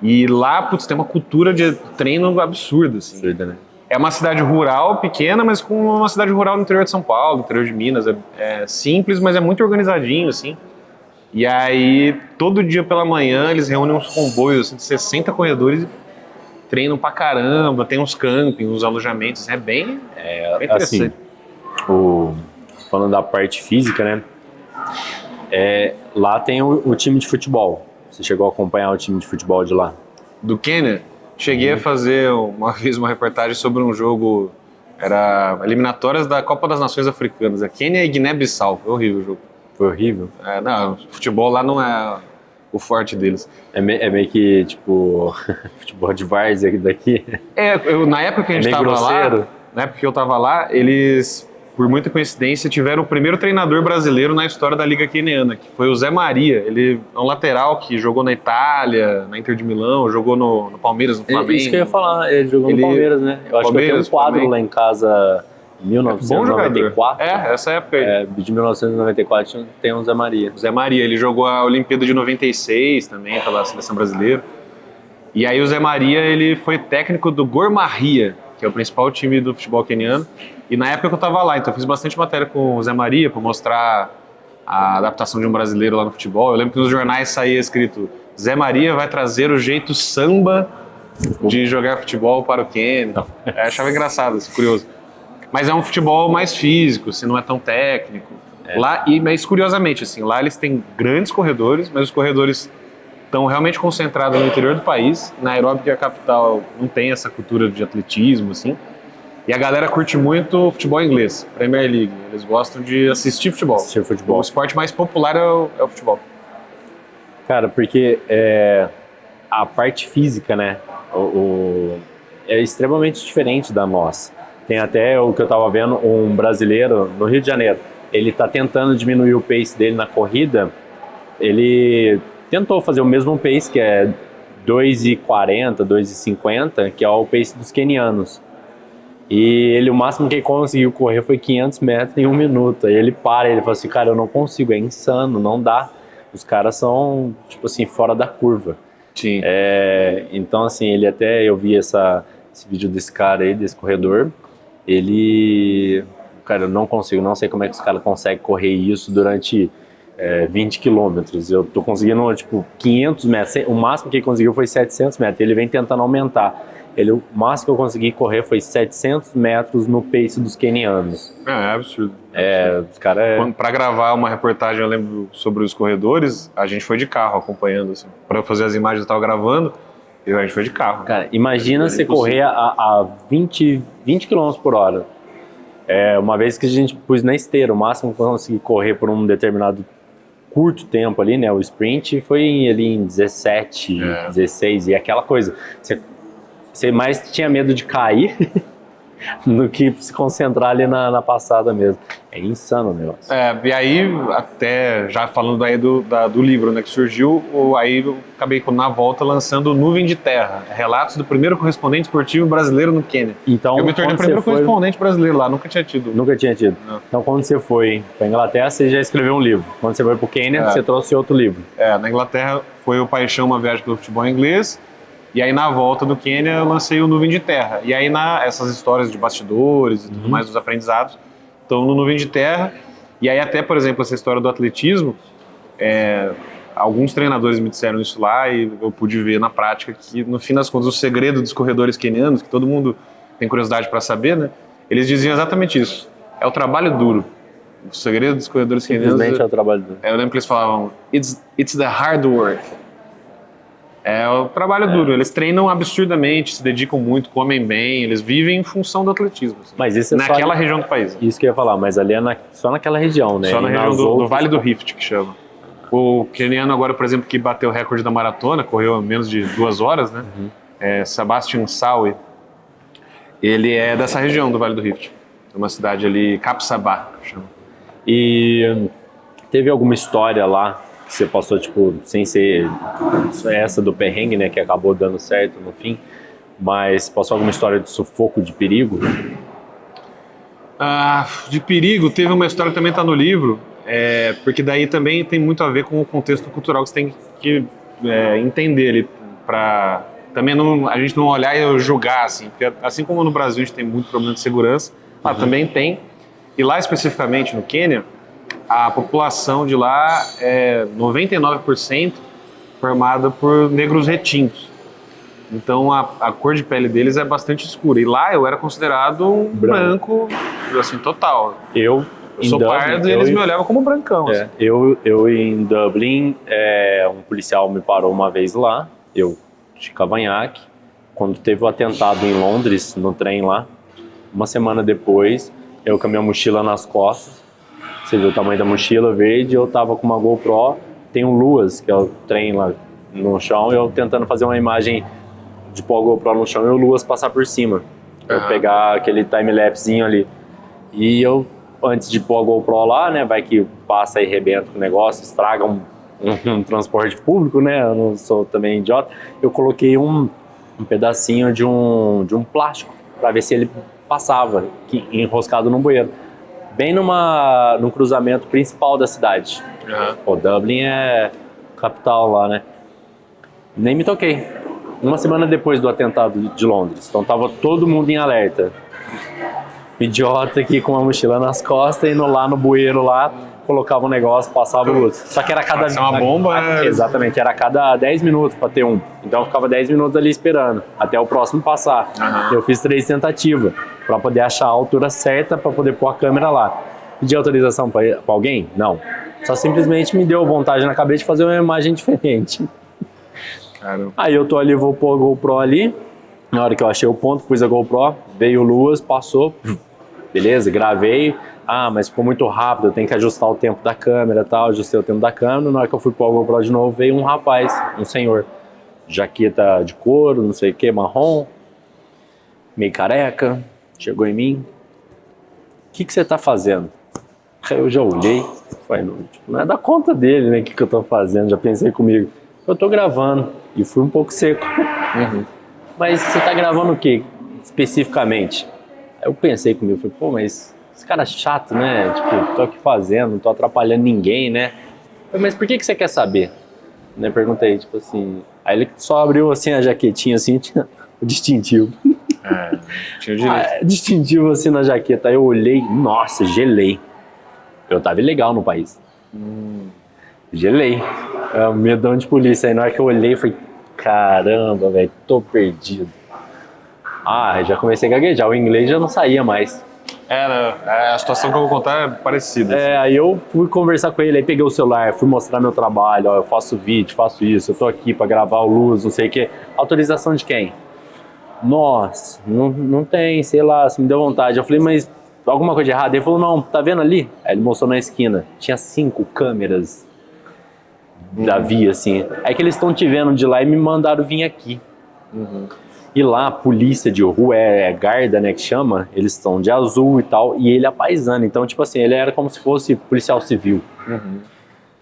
E lá, putz, tem uma cultura de treino absurda, assim. Absurda, né? É uma cidade rural, pequena, mas com uma cidade rural no interior de São Paulo, no interior de Minas. É simples, mas é muito organizadinho, assim. E aí, todo dia pela manhã, eles reúnem uns comboios assim, de 60 corredores e treinam pra caramba, tem uns campings, uns alojamentos, é bem interessante. Assim, falando da parte física, né? Lá tem o time de futebol. Você chegou a acompanhar o time de futebol de lá? Do Quênia? Cheguei a fazer uma vez uma reportagem sobre um jogo Era eliminatórias da Copa das Nações Africanas. A Quênia e Guiné-Bissau. Foi horrível o jogo. Foi horrível. Não, futebol lá não é o forte deles. É meio que, tipo, futebol de várzea daqui. Na época que a gente meio tava grosseiro. lá, na época que eu tava lá, eles, por muita coincidência, tiveram o primeiro treinador brasileiro na história da Liga Queniana, que foi o Zé Maria. Ele é um lateral que jogou na Itália, na Inter de Milão, jogou no Palmeiras, no Flamengo. Isso que eu ia falar, ele jogou no Palmeiras, né? Eu acho que eu tenho um quadro Flamengo. lá em casa, 1994. Essa época aí. De 1994 tem o Zé Maria. O Zé Maria, ele jogou a Olimpíada de 96 também, pela seleção brasileira. E aí o Zé Maria, ele foi técnico do Gor Mahia, que é o principal time do futebol queniano. E na época que eu tava lá, então eu fiz bastante matéria com o Zé Maria para mostrar a adaptação de um brasileiro lá no futebol. Eu lembro que nos jornais saía escrito: Zé Maria vai trazer o jeito samba de jogar futebol para o Quênia. Eu achava engraçado, assim, curioso. Mas é um futebol mais físico, assim, não é tão técnico. Lá, mas curiosamente, assim, lá eles têm grandes corredores, mas os corredores estão realmente concentrados no interior do país. Nairobi, que é a capital, não tem essa cultura de atletismo, assim. E a galera curte muito futebol inglês, Premier League. Eles gostam de assistir futebol. O esporte mais popular é o futebol. Cara, porque a parte física, né, é extremamente diferente da nossa. Tem até o que eu tava vendo, um brasileiro no Rio de Janeiro. Ele tá tentando diminuir o pace dele na corrida. Ele tentou fazer o mesmo pace, que é 2,40, 2,50, que é o pace dos quenianos. E o máximo que ele conseguiu correr foi 500 metros em 1 minuto. Aí ele fala assim, cara, eu não consigo, é insano, não dá. Os caras são, tipo assim, fora da curva. Sim. Então, assim, eu vi esse vídeo desse cara aí, desse corredor. Cara, eu não consigo, não sei como é que os caras conseguem correr isso durante 20 quilômetros. Eu tô conseguindo, tipo, 500 metros. O máximo que ele conseguiu foi 700 metros. Ele vem tentando aumentar. O máximo que eu consegui correr foi 700 metros no pace dos quenianos. É absurdo. Os caras... Pra gravar uma reportagem, eu lembro, sobre os corredores, a gente foi de carro acompanhando, assim. Pra fazer as imagens, eu tava gravando, e a gente foi de carro. Cara, imagina você correr a 20 km por hora. Uma vez que a gente pôs na esteira, o máximo que eu consegui correr por um determinado curto tempo ali, né, o sprint, foi ali em 17, 16, e aquela coisa, você mais tinha medo de cair do que se concentrar ali na passada mesmo. É insano o negócio. E aí, até já falando aí do livro, né, que surgiu, aí eu acabei na volta lançando Nuvem de Terra, relatos do primeiro correspondente esportivo brasileiro no Quênia. Então, eu me tornei o primeiro correspondente brasileiro lá, nunca tinha tido. Nunca tinha tido. Não. Então, quando você foi para Inglaterra, você já escreveu um livro. Quando você foi para o Quênia, você trouxe outro livro. Na Inglaterra foi o Paixão, uma viagem pelo futebol inglês. E aí, na volta do Quênia, eu lancei o Nuvem de Terra. E aí, essas histórias de bastidores e tudo mais, dos aprendizados, estão no Nuvem de Terra. E aí, até, por exemplo, essa história do atletismo, alguns treinadores me disseram isso lá e eu pude ver na prática que, no fim das contas, o segredo dos corredores quenianos, que todo mundo tem curiosidade para saber, né? Eles diziam exatamente isso. É o trabalho duro. O segredo dos corredores quenianos... Simplesmente é o trabalho duro. Eu lembro que eles falavam, it's the hard work. É o trabalho duro, eles treinam absurdamente, se dedicam muito, comem bem, eles vivem em função do atletismo. Assim, mas isso naquela região do país. Isso que eu ia falar, mas ali é só naquela região, né? Só na região do Vale do Rift, que chama. O queniano agora, por exemplo, que bateu o recorde da maratona, correu a menos de 2 horas, né? Sebastian Sawe, ele é dessa região do Vale do Rift. É uma cidade ali, Capsabá, que chama. E teve alguma história lá que você passou, tipo, sem ser essa do perrengue, né, que acabou dando certo no fim, mas passou alguma história de sufoco, de perigo? De perigo, teve uma história que também está no livro, porque daí também tem muito a ver com o contexto cultural que você tem que entender ali, para também a gente não olhar e julgar, assim, porque assim como no Brasil a gente tem muito problema de segurança, lá também tem, e lá especificamente no Quênia, a população de lá é 99% formada por negros retintos. Então a cor de pele deles é bastante escura. E lá eu era considerado um branco assim, total. Eu sou pardo e eles me olhavam como brancão. Assim. Eu em Dublin, um policial me parou uma vez lá, eu de cavanhaque. Quando teve o atentado em Londres, no trem lá, Uma semana depois, eu com a minha mochila nas costas, você viu o tamanho da mochila verde, eu tava com uma GoPro, tem um Luas, que é o trem lá no chão, eu tentando fazer uma imagem de pôr a GoPro no chão e o Luas passar por cima. Eu pegar aquele time-lapsezinho ali. E eu, antes de pôr a GoPro lá, né, vai que passa e rebenta com o negócio, estraga um transporte público, né, eu não sou também idiota, eu coloquei um pedacinho de um plástico para ver se ele passava, enroscado no bueiro. Bem no cruzamento principal da cidade. O Dublin é capital lá, né? Nem me toquei. Uma semana depois do atentado de Londres, então tava todo mundo em alerta. Idiota aqui com uma mochila nas costas, indo lá no bueiro lá, colocava um negócio, passava o luz. Só que era cada... Isso é uma bomba, né? Exatamente, era a cada 10 minutos para ter um. Então eu ficava 10 minutos ali esperando, até o próximo passar. Eu fiz 3 tentativas, para poder achar a altura certa, para poder pôr a câmera lá. Pedi autorização para alguém? Não. Só simplesmente me deu vontade na cabeça de fazer uma imagem diferente. Caramba. Aí eu tô ali, vou pôr a GoPro ali. Na hora que eu achei o ponto, pus a GoPro, veio o Luas, passou, beleza, gravei. Ah, mas ficou muito rápido, eu tenho que ajustar o tempo da câmera e tal. Ajustei o tempo da câmera. Na hora que eu fui pôr a GoPro de novo, veio um rapaz, um senhor, jaqueta de couro, não sei o que, marrom, meio careca, chegou em mim. O que você tá fazendo? Aí eu já olhei, falei, não é da conta dele, né, o que eu tô fazendo, já pensei comigo. Eu tô gravando, e fui um pouco seco. Mas você tá gravando o que, especificamente? Aí eu pensei comigo, falei, pô, mas esse cara é chato, né, tipo, tô aqui fazendo, não tô atrapalhando ninguém, né. Falei, mas por que você quer saber? Né, perguntei, tipo assim, aí ele só abriu assim a jaquetinha, assim, tinha o distintivo. Tinha o direito. Distintivo assim na jaqueta, aí eu olhei, nossa, gelei. Eu tava ilegal no país. Gelei. É um medão de polícia. Aí na hora que eu olhei, eu falei, caramba, velho, tô perdido. Já comecei a gaguejar, o inglês já não saía mais. A situação que eu vou contar é parecida. Aí eu fui conversar com ele, aí peguei o celular, fui mostrar meu trabalho, ó, eu faço vídeo, faço isso, eu tô aqui pra gravar o Luz, não sei o que. Autorização de quem? Nossa, não tem, sei lá, se me deu vontade. Eu falei, mas alguma coisa de errado? Ele falou, não, tá vendo ali? Aí ele mostrou na esquina, tinha 5 câmeras da via, assim. Aí que eles estão te vendo de lá e me mandaram vir aqui. E lá, a polícia de rua, guarda, né, que chama, eles estão de azul e tal, e ele é paisano. Então, tipo assim, ele era como se fosse policial civil,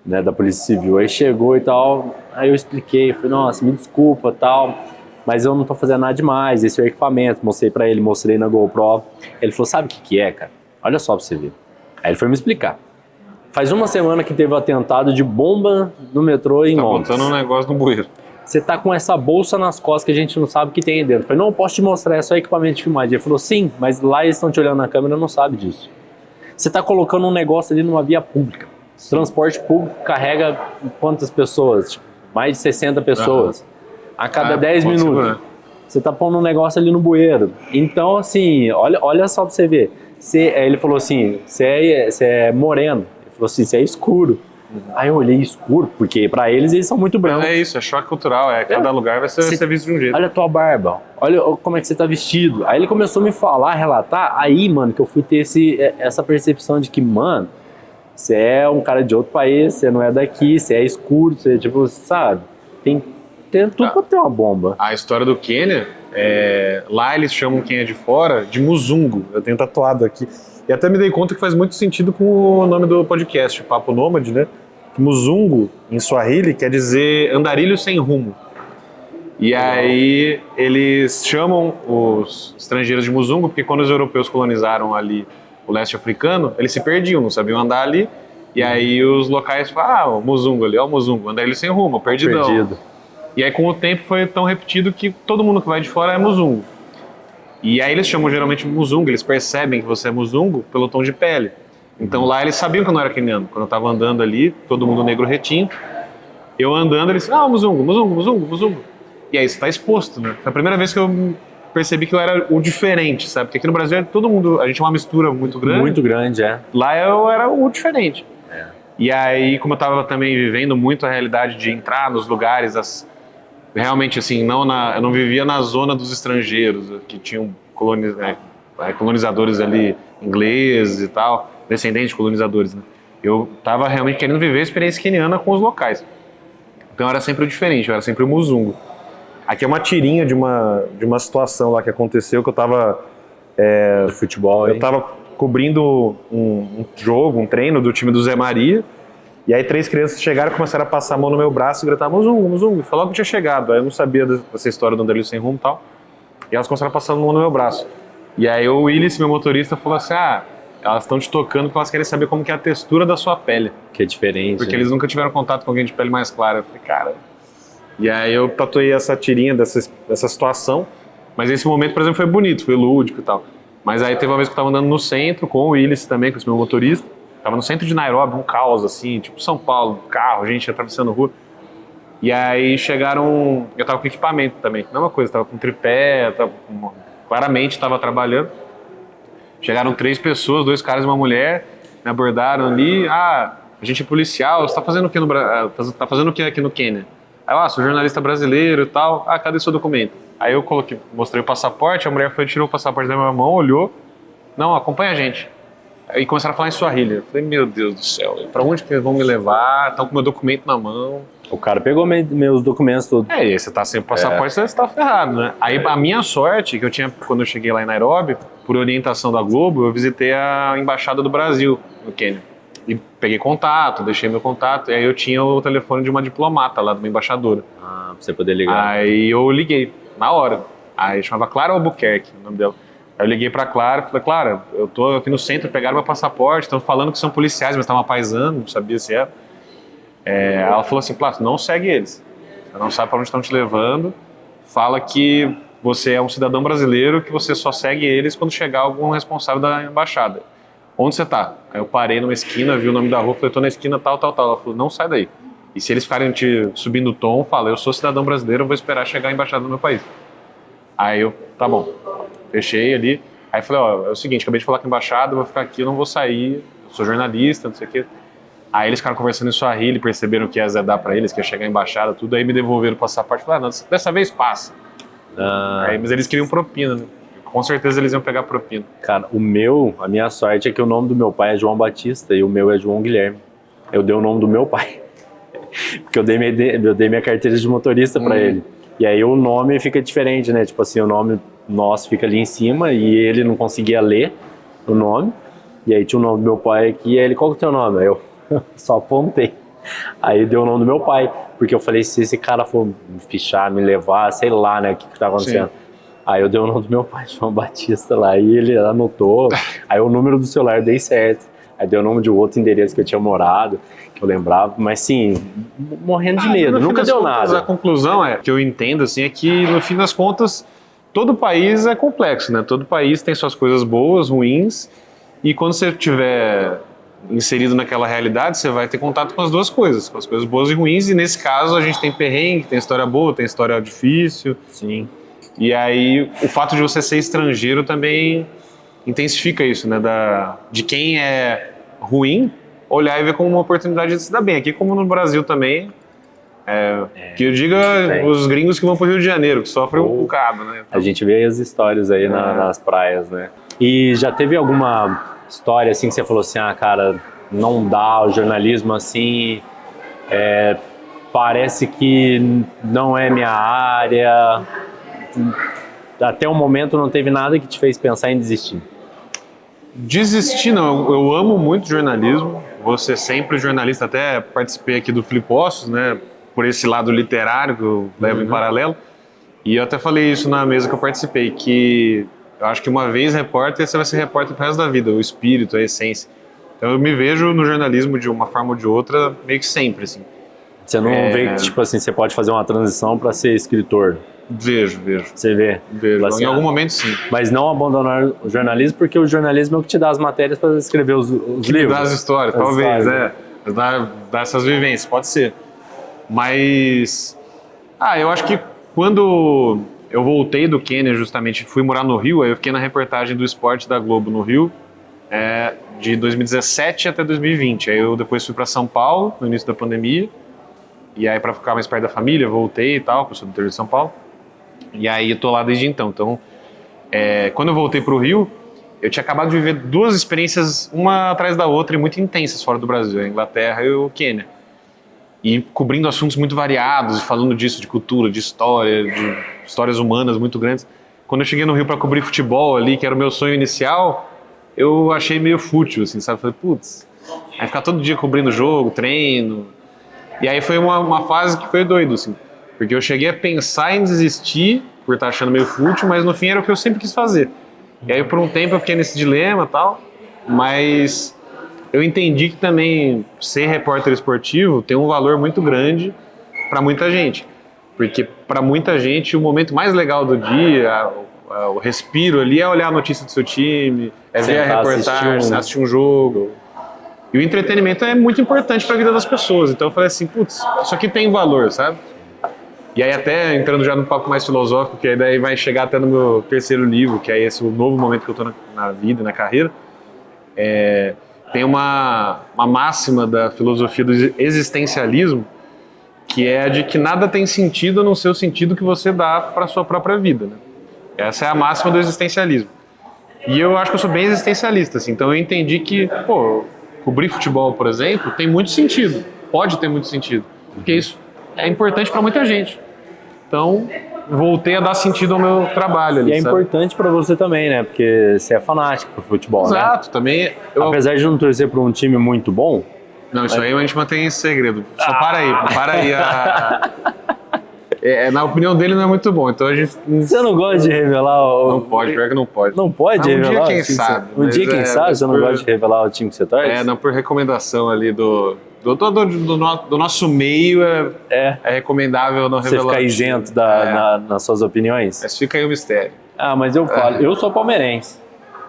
né, da polícia civil. Aí chegou e tal, aí eu expliquei, falei, nossa, me desculpa, tal, mas eu não tô fazendo nada demais, esse é o equipamento. Mostrei pra ele, mostrei na GoPro. Ele falou, sabe o que é, cara? Olha só pra você ver. Aí ele foi me explicar. Faz uma semana que teve um atentado de bomba no metrô em Londres. Tá botando um negócio no bueiro. Você tá com essa bolsa nas costas que a gente não sabe o que tem aí dentro. Eu falei, não, eu posso te mostrar, é só equipamento de filmagem. Ele falou, sim, mas lá eles estão te olhando na câmera e não sabe disso. Você tá colocando um negócio ali numa via pública. Transporte público carrega quantas pessoas? Tipo, mais de 60 pessoas. A cada 10 minutos. Você tá pondo um negócio ali no bueiro. Então, assim, olha só pra você ver. Ele falou assim, você é moreno. Ele falou assim, você é escuro. Aí eu olhei escuro, porque pra eles são muito brancos. É isso, é choque cultural, cada lugar vai ser visto de um jeito. Olha a tua barba, olha como é que você tá vestido. Aí ele começou a me falar, relatar, aí, mano, que eu fui ter essa percepção de que, mano, você é um cara de outro país, você não é daqui, você é escuro, você, tipo, sabe, tem tudo pra ter uma bomba. A história do Quênia, lá eles chamam quem é de fora de muzungo, eu tenho tatuado aqui. E até me dei conta que faz muito sentido com o nome do podcast, Papo Nômade, né? Muzungo, em Swahili, quer dizer andarilho sem rumo. E aí eles chamam os estrangeiros de muzungo, porque quando os europeus colonizaram ali o leste africano, eles se perdiam, não sabiam andar ali. E aí os locais falam, o muzungo ali, ó o muzungo, andarilho sem rumo, perdidão. Perdido. E aí com o tempo foi tão repetido que todo mundo que vai de fora é muzungo. E aí eles chamam geralmente muzungo, eles percebem que você é muzungo pelo tom de pele. Então lá eles sabiam que eu não era queniano. Quando eu tava andando ali, todo mundo negro retinto, eu andando, eles muzungo, muzungo, muzungo, muzungo. E aí você tá exposto, né? Foi a primeira vez que eu percebi que eu era o diferente, sabe? Porque aqui no Brasil todo mundo, a gente é uma mistura muito grande. Muito grande, Lá eu era o diferente. E aí, como eu tava também vivendo muito a realidade de entrar nos lugares, realmente assim, eu não vivia na zona dos estrangeiros, que tinham colonizadores ali ingleses e tal, descendentes de colonizadores, né? Eu tava realmente querendo viver a experiência queniana com os locais. Então era sempre o diferente, eu era sempre o muzungo. Aqui é uma tirinha de uma situação lá que aconteceu, que eu tava... De futebol, hein? Eu tava cobrindo um jogo, um treino do time do Zé Maria, e aí 3 crianças chegaram e começaram a passar a mão no meu braço e gritar muzungo, muzungo. Falou que tinha chegado, aí eu não sabia dessa história do Anderlil Sem Rumo e tal. E elas começaram a passar a mão no meu braço. E aí o Willis, meu motorista, falou assim, elas estão te tocando porque elas querem saber como que é a textura da sua pele. Que é diferente. Porque né? eles nunca tiveram contato com alguém de pele mais clara. Eu falei, cara... E aí eu tatuei essa tirinha dessa situação. Mas esse momento, por exemplo, foi bonito, foi lúdico e tal. Mas aí teve uma vez que eu tava andando no centro com o Willis também, com esse meu motorista. Tava no centro de Nairobi, um caos assim, tipo São Paulo, carro, gente atravessando rua. E aí chegaram... Eu tava com equipamento também, mesma coisa, tava com tripé, claramente tava trabalhando. Chegaram 3 pessoas, 2 caras e uma mulher, me abordaram ali. A gente é policial, você tá fazendo o que tá fazendo o que aqui no Quênia? Aí eu, sou jornalista brasileiro e tal. Cadê seu documento? Aí eu mostrei o passaporte, a mulher tirou o passaporte da minha mão, olhou. Não, acompanha a gente. Aí começaram a falar em Swahili. Eu falei, meu Deus do céu, pra onde que eles vão me levar? Estão com meu documento na mão. O cara pegou meus documentos todos. E aí você tá sem o passaporte, você tá ferrado, né? Aí a minha sorte, que eu tinha, quando eu cheguei lá em Nairobi, por orientação da Globo, eu visitei a Embaixada do Brasil no Quênia. E peguei contato, deixei meu contato, e aí eu tinha o telefone de uma diplomata lá, de uma embaixadora. Pra você poder ligar. Aí eu liguei, na hora. Aí chamava Clara Albuquerque, o nome dela. Aí eu liguei pra Clara, falei, Clara, eu tô aqui no centro, pegaram meu passaporte, estão falando que são policiais, mas estavam paisando, não sabia se era. Ela falou assim, Plato, não segue eles. Você não sabe pra onde estão te levando. Fala que você é um cidadão brasileiro, que você só segue eles quando chegar algum responsável da embaixada. Onde você tá? Aí eu parei numa esquina, vi o nome da rua, falei, tô na esquina tal. Ela falou, não sai daí. E se eles ficarem te subindo o tom, fala, eu sou cidadão brasileiro, eu vou esperar chegar a embaixada do meu país. Aí eu, tá bom. Fechei ali. Aí falei, é o seguinte, acabei de falar com a embaixada, eu vou ficar aqui, eu não vou sair, eu sou jornalista, não sei o quê. Aí eles ficaram conversando em Swahili, perceberam que ia azedar pra eles, que ia chegar a embaixada, tudo, aí me devolveram o passaporte, falei, não, dessa vez passa. Aí, mas eles queriam propina, né? Com certeza eles iam pegar propina. Cara, a minha sorte é que o nome do meu pai é João Batista e o meu é João Guilherme. Eu dei o nome do meu pai. Porque eu dei minha carteira de motorista pra ele. E aí o nome fica diferente, né? Tipo assim, o nome nosso fica ali em cima e ele não conseguia ler o nome. E aí tinha o nome do meu pai aqui e aí ele, qual que é o teu nome? Aí eu só apontei. Aí deu o nome do meu pai. Porque eu falei, se esse cara for me fichar, me levar, sei lá, né? O que tá acontecendo. Sim. Aí eu dei o nome do meu pai, João Batista lá, e ele anotou, aí o número do celular eu dei certo, aí deu o nome de outro endereço que eu tinha morado, que eu lembrava, mas sim, morrendo de medo, nunca deu nada. A conclusão que eu entendo, assim, é que no fim das contas, todo país é complexo, né? Todo país tem suas coisas boas, ruins, e quando você estiver inserido naquela realidade, você vai ter contato com as duas coisas, com as coisas boas e ruins, e nesse caso a gente tem perrengue, tem história boa, tem história difícil. Sim. E aí, o fato de você ser estrangeiro também intensifica isso, né? De quem é ruim, olhar e ver como uma oportunidade de se dar bem. Aqui, como no Brasil também, que eu diga os gringos que vão pro Rio de Janeiro, que sofrem um bocado, né? Então, a gente vê as histórias aí nas praias, né? E já teve alguma história assim que você falou assim, cara, não dá, o jornalismo assim, parece que não é minha área... Até o momento não teve nada que te fez pensar em desistir? Desistir não, eu amo muito jornalismo, vou ser sempre jornalista, até participei aqui do Flipostos, né, por esse lado literário que eu levo em paralelo, e eu até falei isso na mesa que eu participei, que eu acho que uma vez repórter, você vai ser repórter pro resto da vida, o espírito, a essência. Então eu me vejo no jornalismo de uma forma ou de outra, meio que sempre, assim. Você não vê que, tipo assim, você pode fazer uma transição para ser escritor? Vejo. Você vê? Vejo. Assim, em algum momento, sim. Mas não abandonar o jornalismo, porque o jornalismo é o que te dá as matérias para escrever os livros. Dá as histórias, talvez, Dá essas vivências, pode ser. Mas, eu acho que quando eu voltei do Quênia, justamente, fui morar no Rio, aí eu fiquei na reportagem do esporte da Globo no Rio, de 2017 até 2020. Aí eu depois fui para São Paulo, no início da pandemia, e aí para ficar mais perto da família, voltei e tal, porque eu sou do interior de São Paulo. E aí eu tô lá desde então. Então, quando eu voltei pro Rio, eu tinha acabado de viver duas experiências, uma atrás da outra, e muito intensas fora do Brasil, a Inglaterra e o Quênia. E cobrindo assuntos muito variados, e falando disso, de cultura, de história, de histórias humanas muito grandes. Quando eu cheguei no Rio para cobrir futebol ali, que era o meu sonho inicial, eu achei meio fútil, assim, sabe? Falei, putz, aí ficar todo dia cobrindo jogo, treino. E aí foi uma fase que foi doido, assim. Porque eu cheguei a pensar em desistir, por estar achando meio fútil, mas no fim era o que eu sempre quis fazer. E aí por um tempo eu fiquei nesse dilema e tal, mas eu entendi que também ser repórter esportivo tem um valor muito grande para muita gente. Porque para muita gente o momento mais legal do dia, o respiro ali é olhar a notícia do seu time, é ver a reportagem, assistir um jogo. E o entretenimento é muito importante para a vida das pessoas. Então eu falei assim, putz, isso aqui tem valor, sabe? E aí até entrando já num papo mais filosófico, que aí daí vai chegar até no meu terceiro livro, que é esse o novo momento que eu estou na vida, na carreira, tem uma máxima da filosofia do existencialismo, que é a de que nada tem sentido a não ser o sentido que você dá para a sua própria vida, né? Essa é a máxima do existencialismo. E eu acho que eu sou bem existencialista, assim, então eu entendi que, pô, cobrir futebol, por exemplo, tem muito sentido, pode ter muito sentido, porque isso é importante para muita gente. Então, voltei a dar sentido ao meu trabalho ali, e é sabe? importante para você também, né? Porque você é fanático pro futebol, Exato, né? também... Apesar de não torcer para um time muito bom... Não, isso aí a gente mantém em segredo. Só para aí. Na opinião dele não é muito bom, então a gente... Você não gosta de revelar o... Não pode, pior que não pode. Não pode revelar? Um dia quem sabe. Um dia quem sabe, você não gosta de revelar o time que você torce? Não, por recomendação ali do nosso meio é recomendável não revelar. Você fica isento nas suas opiniões? Mas fica aí o mistério. Ah, mas eu falo, eu sou palmeirense.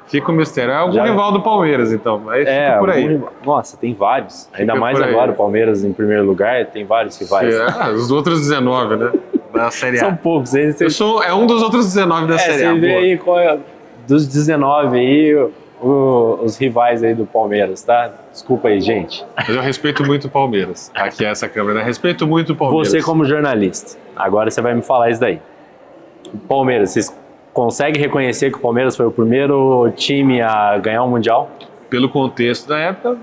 Fica o mistério. É algum rival do Palmeiras, então. Aí fica por aí. Nossa, tem vários. Ainda Fica mais agora, o Palmeiras em primeiro lugar, tem vários rivais. Os outros 19, né? Da Série A. São poucos. É um dos outros 19 da Série A. Você vê aí qual é, dos 19 aí, os rivais aí do Palmeiras, tá? Desculpa aí, gente. Mas eu respeito muito o Palmeiras. Aqui é essa câmera, né? Respeito muito o Palmeiras. Você como jornalista, agora você vai me falar isso daí. Palmeiras, vocês conseguem reconhecer que o Palmeiras foi o primeiro time a ganhar um Mundial? Pelo contexto da época,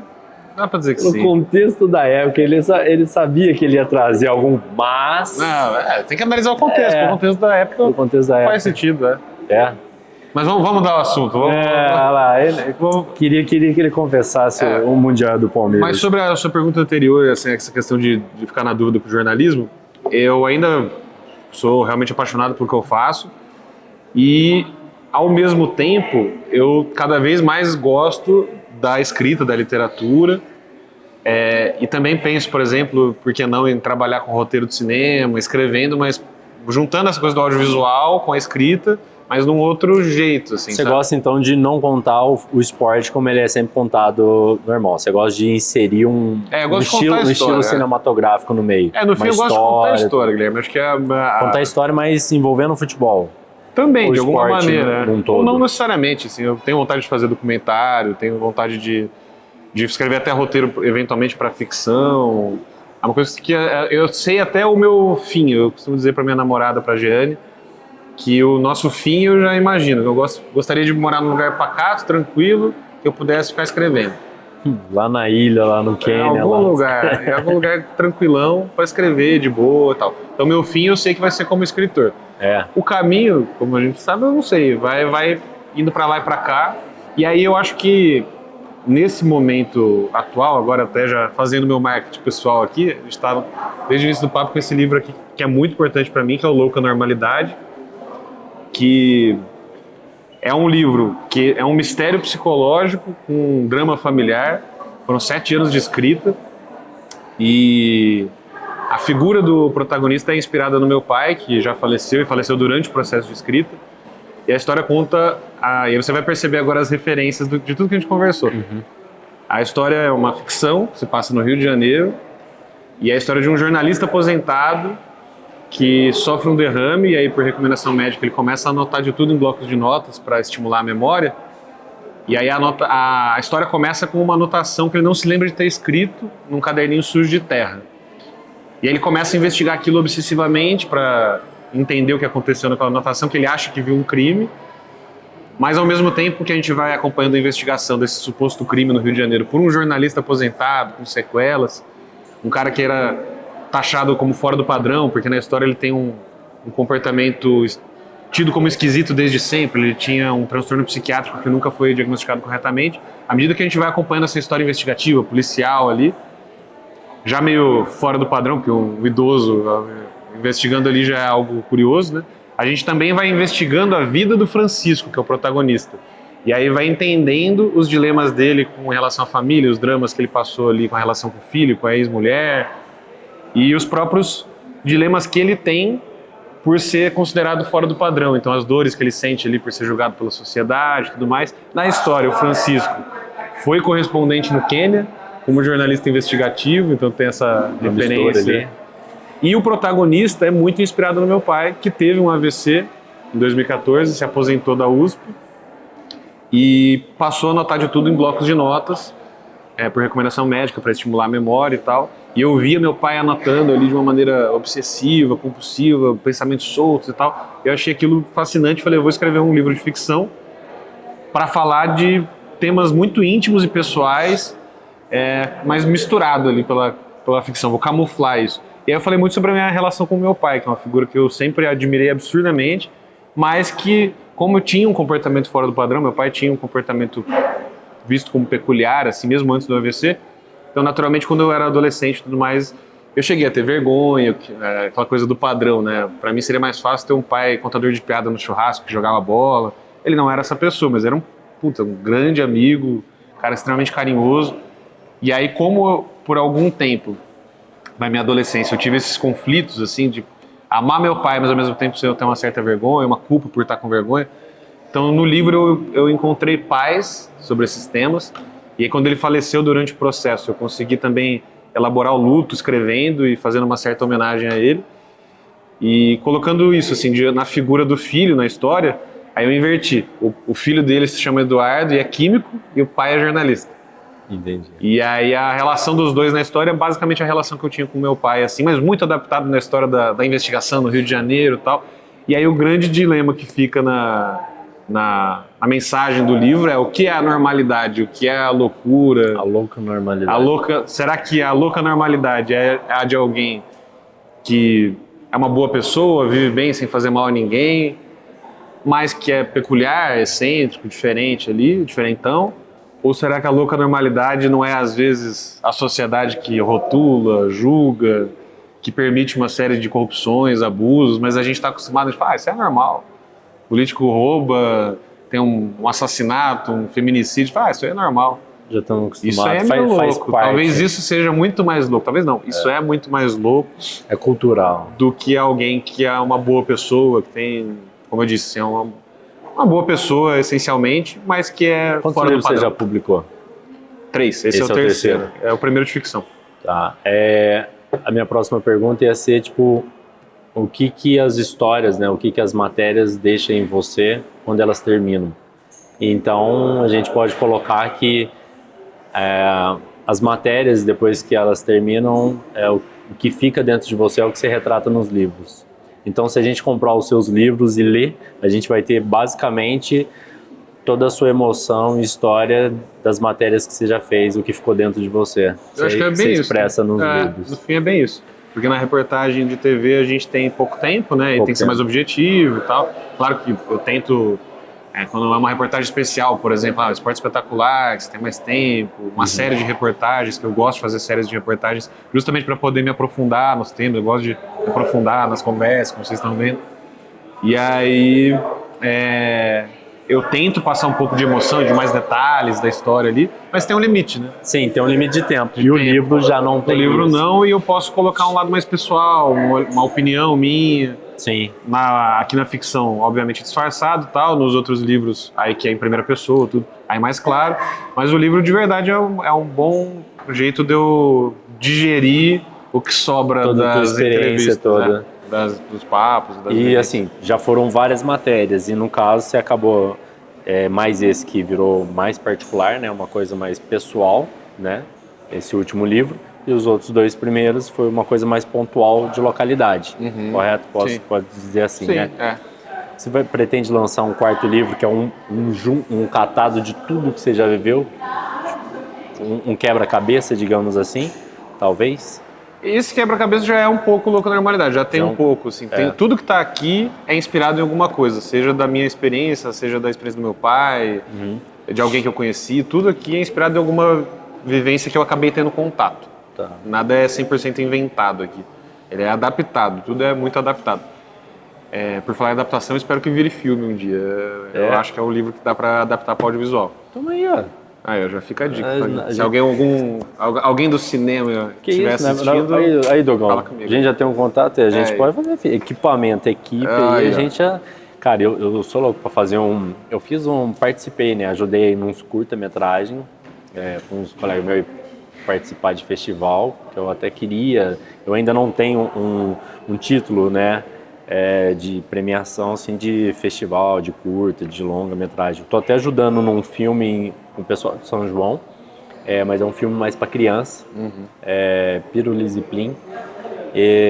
dá pra dizer que sim. No contexto da época, ele sabia que ele ia trazer algum, mas... Não, tem que analisar o contexto. O contexto da época o contexto da época faz sentido, É. Mas vamos mudar o assunto. Olha lá, queria que ele confessasse o Mundial do Palmeiras. Mas sobre a sua pergunta anterior, assim, essa questão de ficar na dúvida com o jornalismo, eu ainda sou realmente apaixonado pelo que eu faço e, ao mesmo tempo, eu cada vez mais gosto da escrita, da literatura, e também penso, por exemplo, por que não em trabalhar com roteiro de cinema, escrevendo, mas juntando essa coisa do audiovisual com a escrita, mas num outro jeito, assim. Você gosta, então, de não contar o esporte como ele é sempre contado normal. Você gosta de inserir um estilo cinematográfico no meio. No fim eu gosto de contar a história, Guilherme. Acho que contar a história, mas envolvendo o futebol. Também, de alguma maneira. Ou não necessariamente, assim. Eu tenho vontade de fazer documentário, tenho vontade de escrever até roteiro, eventualmente, para ficção. É uma coisa que eu sei até o meu fim. Eu costumo dizer para minha namorada, para Jeane, que o nosso fim eu já imagino. Eu gostaria de morar num lugar pacato, tranquilo, que eu pudesse ficar escrevendo. Lá na ilha, lá no Quênia. Em algum lugar tranquilão para escrever de boa e tal. Então meu fim eu sei que vai ser como escritor. O caminho, como a gente sabe, eu não sei. Vai indo para lá e para cá. E aí eu acho que nesse momento atual, agora até já fazendo meu marketing pessoal aqui, a gente está desde o início do papo com esse livro aqui, que é muito importante para mim, que é o Louca Normalidade, que é um livro que é um mistério psicológico com um drama familiar. Foram 7 anos de escrita e a figura do protagonista é inspirada no meu pai, que já faleceu e faleceu durante o processo de escrita. E a história conta, e aí você vai perceber agora as referências de tudo que a gente conversou. A história é uma ficção, se passa no Rio de Janeiro, e é a história de um jornalista aposentado que sofre um derrame, e aí por recomendação médica ele começa a anotar de tudo em blocos de notas para estimular a memória. E aí a história começa com uma anotação que ele não se lembra de ter escrito num caderninho sujo de terra. E aí ele começa a investigar aquilo obsessivamente para entender o que aconteceu naquela anotação, que ele acha que viu um crime. Mas ao mesmo tempo que a gente vai acompanhando a investigação desse suposto crime no Rio de Janeiro por um jornalista aposentado, com sequelas, um cara que era taxado como fora do padrão, porque na história ele tem um comportamento tido como esquisito desde sempre, ele tinha um transtorno psiquiátrico que nunca foi diagnosticado corretamente. À medida que a gente vai acompanhando essa história investigativa, policial ali, já meio fora do padrão, porque um idoso investigando ali já é algo curioso, né? A gente também vai investigando a vida do Francisco, que é o protagonista. E aí vai entendendo os dilemas dele com relação à família, os dramas que ele passou ali com a relação com o filho, com a ex-mulher, e os próprios dilemas que ele tem por ser considerado fora do padrão. Então as dores que ele sente ali por ser julgado pela sociedade e tudo mais. Na história, o Francisco foi correspondente no Quênia, como jornalista investigativo, então tem essa referência. E o protagonista é muito inspirado no meu pai, que teve um AVC em 2014, se aposentou da USP e passou a anotar de tudo em blocos de notas, por recomendação médica, para estimular a memória e tal. E eu via meu pai anotando ali de uma maneira obsessiva, compulsiva, pensamentos soltos e tal. Eu achei aquilo fascinante, falei, eu vou escrever um livro de ficção para falar de temas muito íntimos e pessoais, mas misturado ali pela ficção, vou camuflar isso. E aí eu falei muito sobre a minha relação com o meu pai, que é uma figura que eu sempre admirei absurdamente, mas que, como eu tinha um comportamento fora do padrão, meu pai tinha um comportamento visto como peculiar, assim mesmo antes do AVC, então naturalmente quando eu era adolescente e tudo mais, eu cheguei a ter vergonha, aquela coisa do padrão, né? Pra mim seria mais fácil ter um pai contador de piada no churrasco, que jogava bola. Ele não era essa pessoa, mas era um grande amigo, cara extremamente carinhoso. E aí, como eu, por algum tempo na minha adolescência eu tive esses conflitos assim de amar meu pai, mas ao mesmo tempo eu ter uma certa vergonha, uma culpa por estar com vergonha. Então no livro eu encontrei paz sobre esses temas, e aí quando ele faleceu durante o processo eu consegui também elaborar o luto escrevendo e fazendo uma certa homenagem a ele, e colocando isso assim na figura do filho na história. Aí eu inverti, o filho dele se chama Eduardo e é químico, e o pai é jornalista. Entendi. E aí a relação dos dois na história é basicamente a relação que eu tinha com meu pai, assim, mas muito adaptado na história da investigação no Rio de Janeiro e tal. E aí o grande dilema que fica na mensagem do livro é o que é a normalidade, o que é a loucura. A louca normalidade. Será que a louca normalidade é a de alguém que é uma boa pessoa, vive bem sem fazer mal a ninguém, mas que é peculiar, excêntrico, diferente ali, diferentão? Ou será que a louca normalidade não é, às vezes, a sociedade que rotula, julga, que permite uma série de corrupções, abusos, mas a gente está acostumado a falar, isso é normal. O político rouba, tem um assassinato, um feminicídio, isso é normal. Já estamos acostumados. Isso é meio louco. Talvez isso seja muito mais louco. Talvez não. Isso é muito mais louco. É cultural. Do que alguém que é uma boa pessoa, que tem, como eu disse, é uma boa pessoa, essencialmente, mas que é Quantos fora do livros padrão. você já publicou? 3. Esse é o terceiro. É o primeiro de ficção. Tá. A minha próxima pergunta ia ser, o que as histórias, né, o que as matérias deixam em você quando elas terminam. Então, a gente pode colocar que as matérias, depois que elas terminam, o que fica dentro de você é o que você retrata nos livros. Então, se a gente comprar os seus livros e ler, a gente vai ter basicamente toda a sua emoção e história das matérias que você já fez, o que ficou dentro de você. Eu acho que é bem você isso. Expressa nos livros. No fim é bem isso. Porque na reportagem de TV a gente tem pouco tempo, né? E tem que ser mais objetivo e tal. Claro que eu tento, quando é uma reportagem especial, por exemplo, Esporte Espetacular, que você tem mais tempo, uma série de reportagens, que eu gosto de fazer séries de reportagens, justamente para poder me aprofundar nos temas, eu gosto de me aprofundar nas conversas, como vocês estão vendo. E aí eu tento passar um pouco de emoção, de mais detalhes da história ali, mas tem um limite, né? Sim, tem um limite de tempo. O livro já não tem. O livro isso. não, e eu posso colocar um lado mais pessoal, uma opinião minha. Sim. Aqui na ficção, obviamente disfarçado e tal, nos outros livros, aí que é em primeira pessoa, tudo, aí mais claro. Mas o livro de verdade é um bom jeito de eu digerir o que sobra toda das entrevistas, toda. Né? Dos papos. E assim, já foram várias matérias, e no caso você acabou mais esse que virou mais particular, né? Uma coisa mais pessoal, né? Esse último livro. E os outros 2 primeiros foi uma coisa mais pontual de localidade, correto? Pode dizer assim, Sim, né? Você pretende lançar um quarto livro que é um catado de tudo que você já viveu? Um quebra-cabeça, digamos assim, talvez? Esse quebra-cabeça já é um pouco Louco na Normalidade, já tem um pouco, assim. Tudo que tá aqui é inspirado em alguma coisa, seja da minha experiência, seja da experiência do meu pai, de alguém que eu conheci, tudo aqui é inspirado em alguma vivência que eu acabei tendo contato. Tá. Nada é 100% inventado aqui. Ele é adaptado, tudo é muito adaptado. Por falar em adaptação, eu espero que vire filme um dia. Eu acho que é um livro que dá pra adaptar para audiovisual. Tamo aí, ó. Aí, já fica a dica. Se alguém do cinema estiver assistindo, aí, Dogão, fala comigo. A gente já tem um contato e a gente pode fazer equipamento, equipe, e a gente já... Cara, eu sou louco pra fazer eu participei, né, ajudei nos curta-metragem, com uns colegas meus participar de festival, que eu até queria, eu ainda não tenho um título, né, de premiação, assim, de festival, de curta, de longa-metragem. Tô até ajudando num filme com o pessoal de São João, mas é um filme mais para criança, Pirulis e Plim.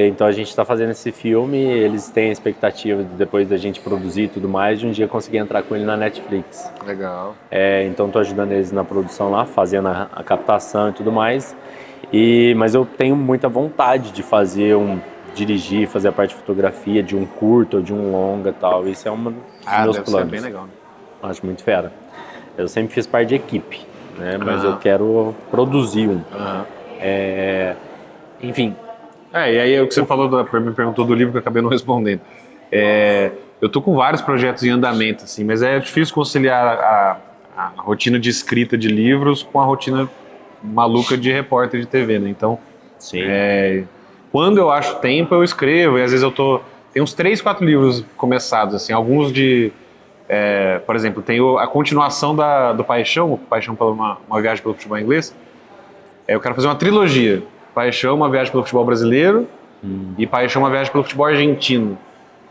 Então a gente está fazendo esse filme, eles têm a expectativa de, depois da gente produzir e tudo mais, de um dia conseguir entrar com ele na Netflix. Legal. Então estou ajudando eles na produção lá, fazendo a captação e tudo mais. Mas eu tenho muita vontade de dirigir, fazer a parte de fotografia de um curto ou de um longa e tal. Isso é um dos meus planos. Ser bem legal. Acho muito fera. Eu sempre fiz parte de equipe, né? Mas eu quero produzir um. Enfim. E aí o que você me perguntou do livro que eu acabei não respondendo. Eu tô com vários projetos em andamento, assim, mas é difícil conciliar a rotina de escrita de livros com a rotina maluca de repórter de TV, né? Então, sim. Quando eu acho tempo, eu escrevo, e às vezes tem uns 3, 4 livros começados, assim, alguns por exemplo, tem a continuação do Paixão pela uma viagem pelo futebol inglês. Eu quero fazer uma trilogia. Paixão, uma viagem pelo futebol brasileiro, e Paixão, uma viagem pelo futebol argentino,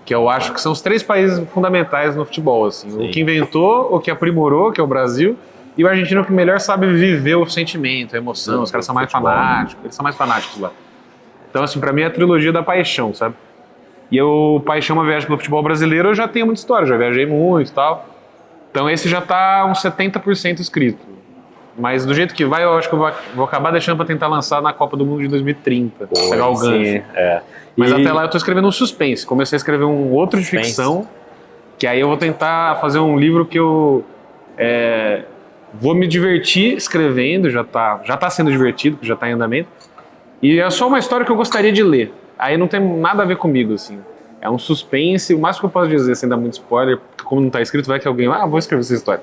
que eu acho que são os 3 países fundamentais no futebol, assim. Sim. O que inventou, o que aprimorou, que é o Brasil, e o argentino que melhor sabe viver o sentimento, a emoção. Os caras são mais fanáticos, eles são mais fanáticos lá. Então, assim, pra mim é a trilogia da Paixão, sabe? E Paixão, uma viagem pelo futebol brasileiro, eu já tenho muita história, já viajei muito e tal. Então esse já tá uns 70% escrito. Mas do jeito que vai, eu acho que eu vou acabar deixando pra tentar lançar na Copa do Mundo de 2030. Pegar o gancho. Mas até lá eu tô escrevendo um suspense. Comecei a escrever um outro de ficção, que aí eu vou tentar fazer um livro que eu vou me divertir escrevendo, já tá sendo divertido, porque já tá em andamento. E é só uma história que eu gostaria de ler. Aí não tem nada a ver comigo, assim. É um suspense, o máximo que eu posso dizer, sem dar muito spoiler, porque como não tá escrito, vai que alguém vou escrever essa história.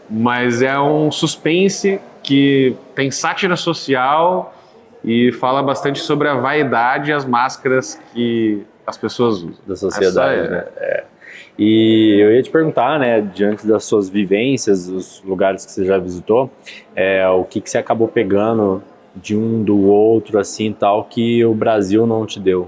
Mas é um suspense que tem sátira social e fala bastante sobre a vaidade e as máscaras que as pessoas usam. Da sociedade, né? E eu ia te perguntar, né, diante das suas vivências, os lugares que você já visitou, o que você acabou pegando de um do outro, assim, tal, que o Brasil não te deu?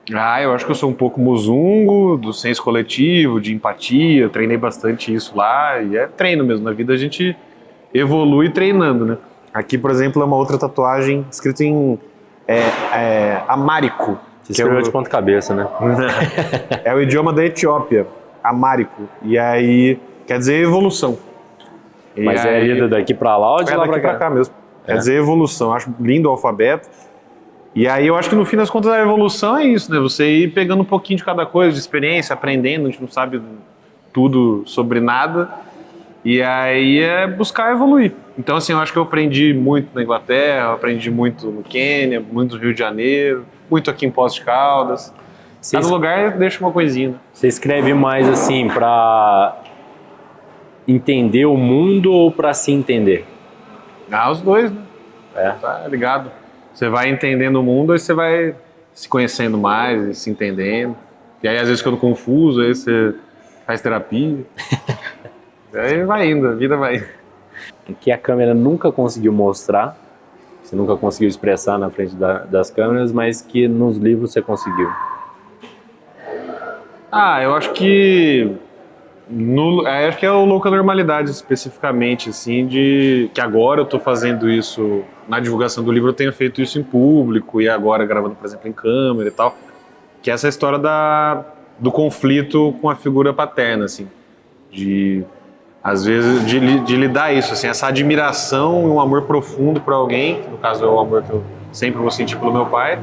Eu acho que eu sou um pouco muzungo, do senso coletivo, de empatia, eu treinei bastante isso lá, e é treino mesmo, na vida a gente evolui treinando, né? Aqui, por exemplo, é uma outra tatuagem escrita em amárico. Você escreveu de ponta cabeça, né? É o idioma da Etiópia, amárico, e aí quer dizer evolução. Mas é lida daqui pra lá ou de lá pra cá mesmo. Quer dizer evolução, acho lindo o alfabeto. E aí eu acho que no fim das contas a evolução é isso, né? Você ir pegando um pouquinho de cada coisa, de experiência, aprendendo, a gente não sabe tudo sobre nada. E aí é buscar evoluir. Então assim, eu acho que eu aprendi muito na Inglaterra, aprendi muito no Quênia, muito no Rio de Janeiro, muito aqui em Poços de Caldas. Cada lugar deixa uma coisinha, né? Você escreve mais assim pra entender o mundo ou pra se entender? Os dois, né? Tá ligado? Você vai entendendo o mundo, aí você vai se conhecendo mais e se entendendo. E aí, às vezes, quando confuso, aí você faz terapia. Aí vai indo, a vida vai indo. Que a câmera nunca conseguiu mostrar, você nunca conseguiu expressar na frente das câmeras, mas que nos livros você conseguiu. Eu acho que... acho que é o Louca Normalidade, especificamente, assim, que agora eu tô fazendo isso na divulgação do livro, eu tenho feito isso em público e agora gravando, por exemplo, em câmera e tal, que é essa história do conflito com a figura paterna, assim, às vezes, de lidar isso, assim, essa admiração e um amor profundo por alguém, que no caso é o amor que eu sempre vou sentir pelo meu pai,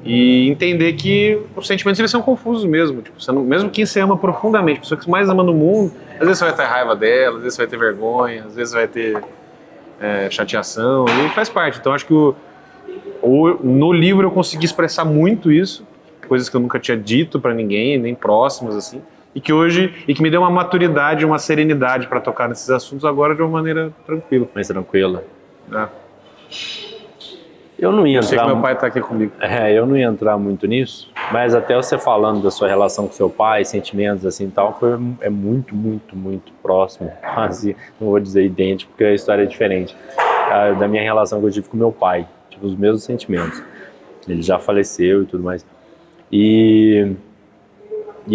e entender que os sentimentos eles são confusos mesmo, tipo, mesmo quem você ama profundamente, a pessoa que você mais ama no mundo, às vezes você vai ter raiva dela, às vezes você vai ter vergonha, às vezes vai ter chateação, e faz parte. Então acho que no livro eu consegui expressar muito isso, coisas que eu nunca tinha dito pra ninguém, nem próximas, assim, e que me deu uma maturidade, uma serenidade pra tocar nesses assuntos agora de uma maneira tranquila. Mais tranquila. É. Eu não ia Eu sei que entrar. meu pai tá aqui comigo. Eu não ia entrar muito nisso, mas até você falando da sua relação com seu pai, sentimentos assim e tal, é muito, muito, muito próximo, quase, não vou dizer idêntico, porque a história é diferente, da minha relação que eu tive com meu pai, tive os mesmos sentimentos. Ele já faleceu e tudo mais. E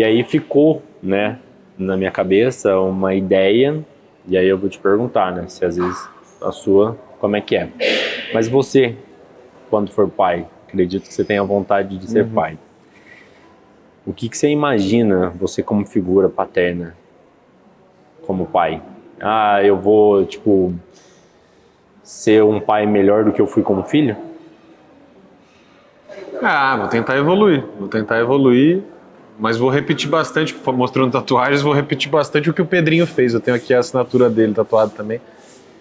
aí ficou, né, na minha cabeça uma ideia, e aí eu vou te perguntar, né, se às vezes a sua, como é que é. Mas você, quando for pai, acredito que você tenha vontade de ser pai. O que você imagina você como figura paterna, como pai? Eu vou, tipo, ser um pai melhor do que eu fui como filho? Vou tentar evoluir, mas vou repetir bastante, mostrando tatuagens, vou repetir bastante o que o Pedrinho fez. Eu tenho aqui a assinatura dele tatuada também,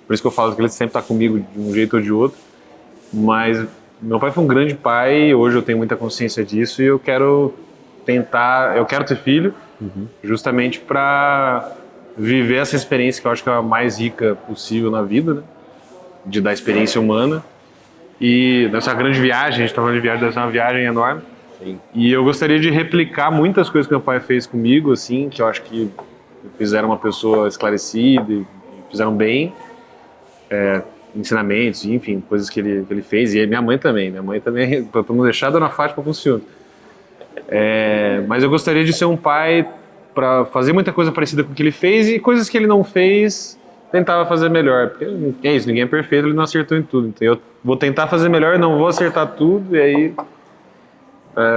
por isso que eu falo que ele sempre tá comigo de um jeito ou de outro. Mas meu pai foi um grande pai, hoje eu tenho muita consciência disso e eu quero ter filho, justamente para viver essa experiência que eu acho que é a mais rica possível na vida, né? De dar experiência humana. E dessa grande viagem, a gente tá falando de viagem, deve ser uma viagem enorme. Sim. E eu gostaria de replicar muitas coisas que meu pai fez comigo, assim, que eu acho que fizeram uma pessoa esclarecida e fizeram bem. Ensinamentos, enfim, coisas que ele fez, e minha mãe também, pra não deixar a Dona Fátima com ciúme. Mas eu gostaria de ser um pai para fazer muita coisa parecida com o que ele fez, e coisas que ele não fez, tentava fazer melhor, porque é isso, ninguém é perfeito, ele não acertou em tudo, então eu vou tentar fazer melhor, não vou acertar tudo, e aí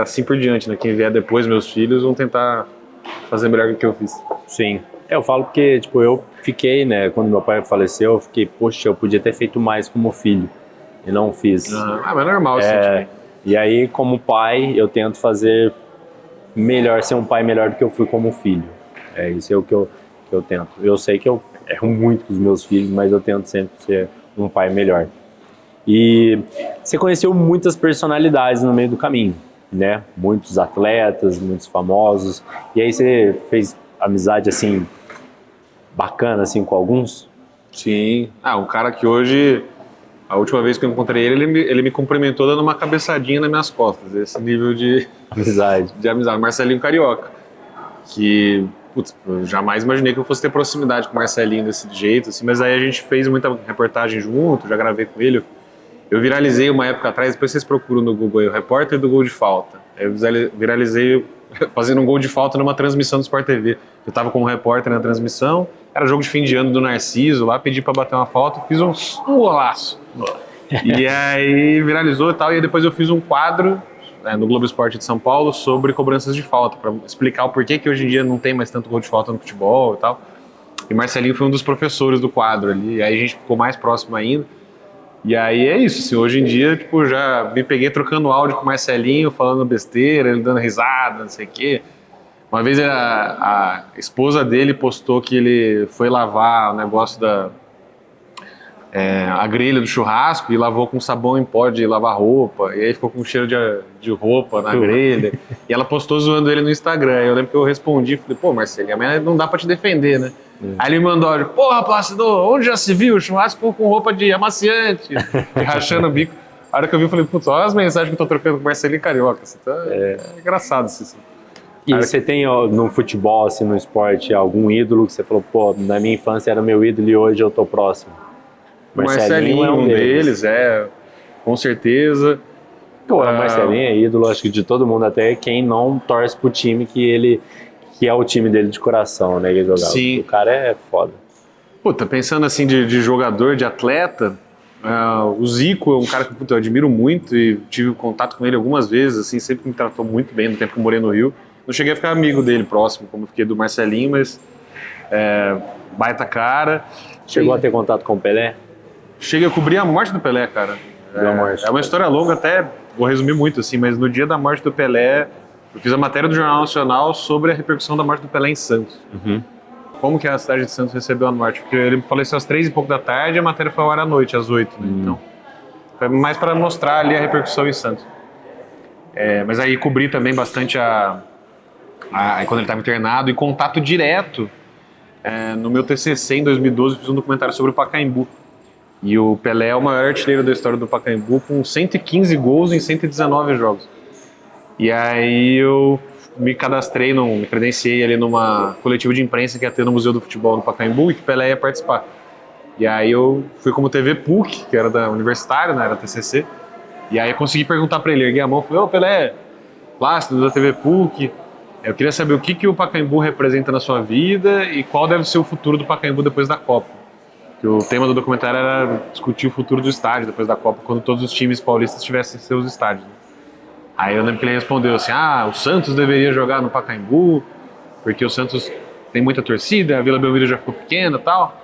assim por diante, né? Quem vier depois, meus filhos, vão tentar fazer melhor do que eu fiz. Sim. Eu falo porque, tipo, eu fiquei, né, quando meu pai faleceu, eu fiquei, poxa, eu podia ter feito mais como filho, e não fiz. Mas é normal esse sentimento. E aí, como pai, eu tento fazer melhor, ser um pai melhor do que eu fui como filho. Isso é o que eu tento. Eu sei que eu erro muito com os meus filhos, mas eu tento sempre ser um pai melhor. E você conheceu muitas personalidades no meio do caminho, né? Muitos atletas, muitos famosos, e aí você fez amizade, assim, bacana, assim, com alguns? Sim. Um cara que hoje, a última vez que eu encontrei ele me cumprimentou dando uma cabeçadinha nas minhas costas. Esse nível de amizade. Marcelinho Carioca. Que, putz, eu jamais imaginei que eu fosse ter proximidade com o Marcelinho desse jeito, assim, mas aí a gente fez muita reportagem junto, já gravei com ele. Eu viralizei uma época atrás, depois vocês procuram no Google aí, o repórter do gol de falta. Eu viralizei fazendo um gol de falta numa transmissão do Sport TV. Eu tava como repórter na transmissão, era jogo de fim de ano do Narciso lá, pedi pra bater uma falta, fiz um golaço. E aí viralizou e tal, e aí depois eu fiz um quadro no Globo Esporte de São Paulo sobre cobranças de falta, pra explicar o porquê que hoje em dia não tem mais tanto gol de falta no futebol e tal. E Marcelinho foi um dos professores do quadro ali, e aí a gente ficou mais próximo ainda. E aí é isso, assim, hoje em dia, tipo, já me peguei trocando áudio com o Marcelinho, falando besteira, ele dando risada, não sei o quê. Uma vez a esposa dele postou que ele foi lavar o negócio a grelha do churrasco e lavou com sabão em pó de lavar roupa, e aí ficou com cheiro de roupa na grelha. E ela postou zoando ele no Instagram. Eu lembro que eu respondi, falei, pô, Marcelinho, não dá pra te defender, né? Aí ele me mandou áudio, porra, Plácido, onde já se viu? O churrasco ficou com roupa de amaciante, e rachando o bico. A hora que eu vi, eu falei, putz, olha as mensagens que eu tô trocando com o Marcelinho Carioca. Assim, tá, engraçado isso. E você tem no futebol, assim, no esporte, algum ídolo que você falou, pô, na minha infância era meu ídolo e hoje eu tô próximo? Marcelinho é um deles, com certeza. Pô, o Marcelinho é ídolo, acho que de todo mundo, até quem não torce pro time que é o time dele de coração, né, que ele jogava. Sim. O cara é foda. Puta, pensando assim de jogador, de atleta, o Zico é um cara que eu admiro muito e tive contato com ele algumas vezes, assim, sempre me tratou muito bem no tempo que eu morei no Rio. Não cheguei a ficar amigo dele próximo, como eu fiquei do Marcelinho, mas baita cara. Chegou a ter contato com o Pelé? Cheguei a cobrir a morte do Pelé, cara. É uma história longa, até vou resumir muito assim, mas no dia da morte do Pelé, eu fiz a matéria do Jornal Nacional sobre a repercussão da morte do Pelé em Santos. Como que a cidade de Santos recebeu a morte? Porque ele faleceu às 3 e pouco da tarde e a matéria foi ao ar à noite, às 8, né? Então, foi mais para mostrar ali a repercussão em Santos. Mas aí cobri também bastante quando ele estava internado, e contato direto. No meu TCC em 2012 eu fiz um documentário sobre o Pacaembu. E o Pelé é o maior artilheiro da história do Pacaembu, com 115 gols em 119 jogos. E aí eu me cadastrei, me credenciei ali numa coletiva de imprensa que ia ter no Museu do Futebol no Pacaembu, e que o Pelé ia participar. E aí eu fui como TV PUC, que era da universitária, né, era TCC. E aí eu consegui perguntar para ele, erguei a mão, falei: ô Pelé, Plácido da TV PUC, eu queria saber o que o Pacaembu representa na sua vida e qual deve ser o futuro do Pacaembu depois da Copa. Que o tema do documentário era discutir o futuro do estádio depois da Copa, quando todos os times paulistas tivessem seus estádios. Aí eu lembro que ele respondeu assim: o Santos deveria jogar no Pacaembu, porque o Santos tem muita torcida, a Vila Belmiro já ficou pequena e tal.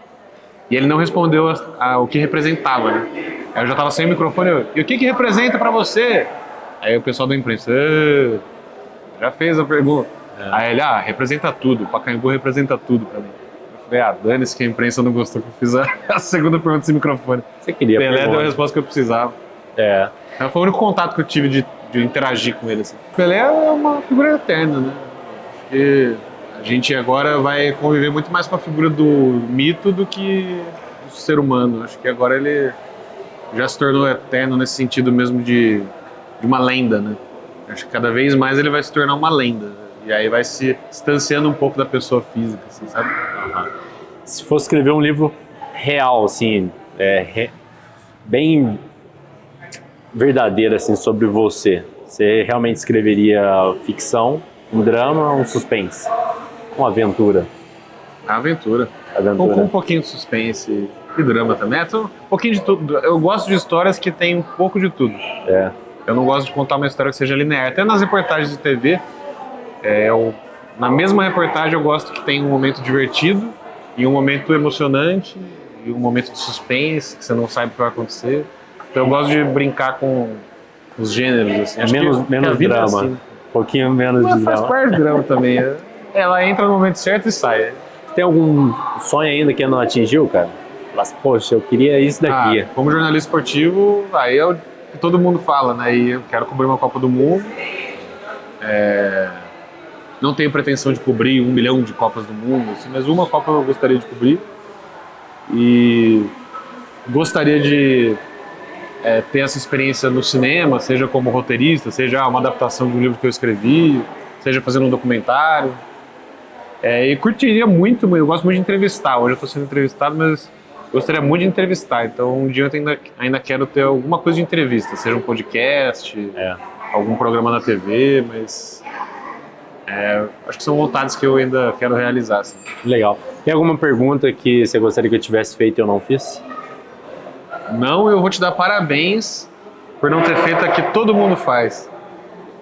E ele não respondeu o que representava, né? Aí eu já tava sem o microfone, e o que representa pra você? Aí o pessoal da imprensa: já fez a pergunta. Aí ele: representa tudo, o Pacaembu representa tudo pra mim. Eu falei: dane-se que a imprensa não gostou que eu fiz a segunda pergunta sem microfone. Você queria Pelé deu a resposta que eu precisava. Foi o único contato que eu tive de interagir com ele, assim. Pelé é uma figura eterna, né? Acho que a gente agora vai conviver muito mais com a figura do mito do que do ser humano. Acho que agora ele já se tornou eterno nesse sentido mesmo de uma lenda, né? Acho que cada vez mais ele vai se tornar uma lenda. E aí vai se distanciando um pouco da pessoa física, assim, sabe? Se fosse escrever um livro real, assim, bem verdadeiro, assim, sobre você realmente escreveria ficção, um drama ou um suspense? Uma aventura? Aventura. Com um pouquinho de suspense e drama também. Um pouquinho de tudo. Eu gosto de histórias que tem um pouco de tudo. Eu não gosto de contar uma história que seja linear. Até nas reportagens de TV, na mesma reportagem eu gosto que tem um momento divertido, e um momento emocionante, e um momento de suspense, que você não sabe o que vai acontecer. Então eu gosto de brincar com os gêneros, assim. Menos drama, assim. Um pouquinho menos de drama. Faz parte do drama também. Ela entra no momento certo e sai. Tem algum sonho ainda que não atingiu, cara? Mas, poxa, eu queria isso daqui. Como jornalista esportivo, aí é o que todo mundo fala, né? E eu quero cobrir uma Copa do Mundo. Não tenho pretensão de cobrir 1 milhão de Copas do Mundo, assim, mas uma Copa eu gostaria de cobrir. E gostaria de ter essa experiência no cinema, seja como roteirista, seja uma adaptação de um livro que eu escrevi, seja fazendo um documentário. E curtiria muito, eu gosto muito de entrevistar. Hoje eu estou sendo entrevistado, mas gostaria muito de entrevistar. Então um dia eu ainda quero ter alguma coisa de entrevista, seja um podcast, algum programa na TV, mas acho que são vontades que eu ainda quero realizar. Assim. Legal. Tem alguma pergunta que você gostaria que eu tivesse feito e eu não fiz? Não, eu vou te dar parabéns por não ter feito a que todo mundo faz.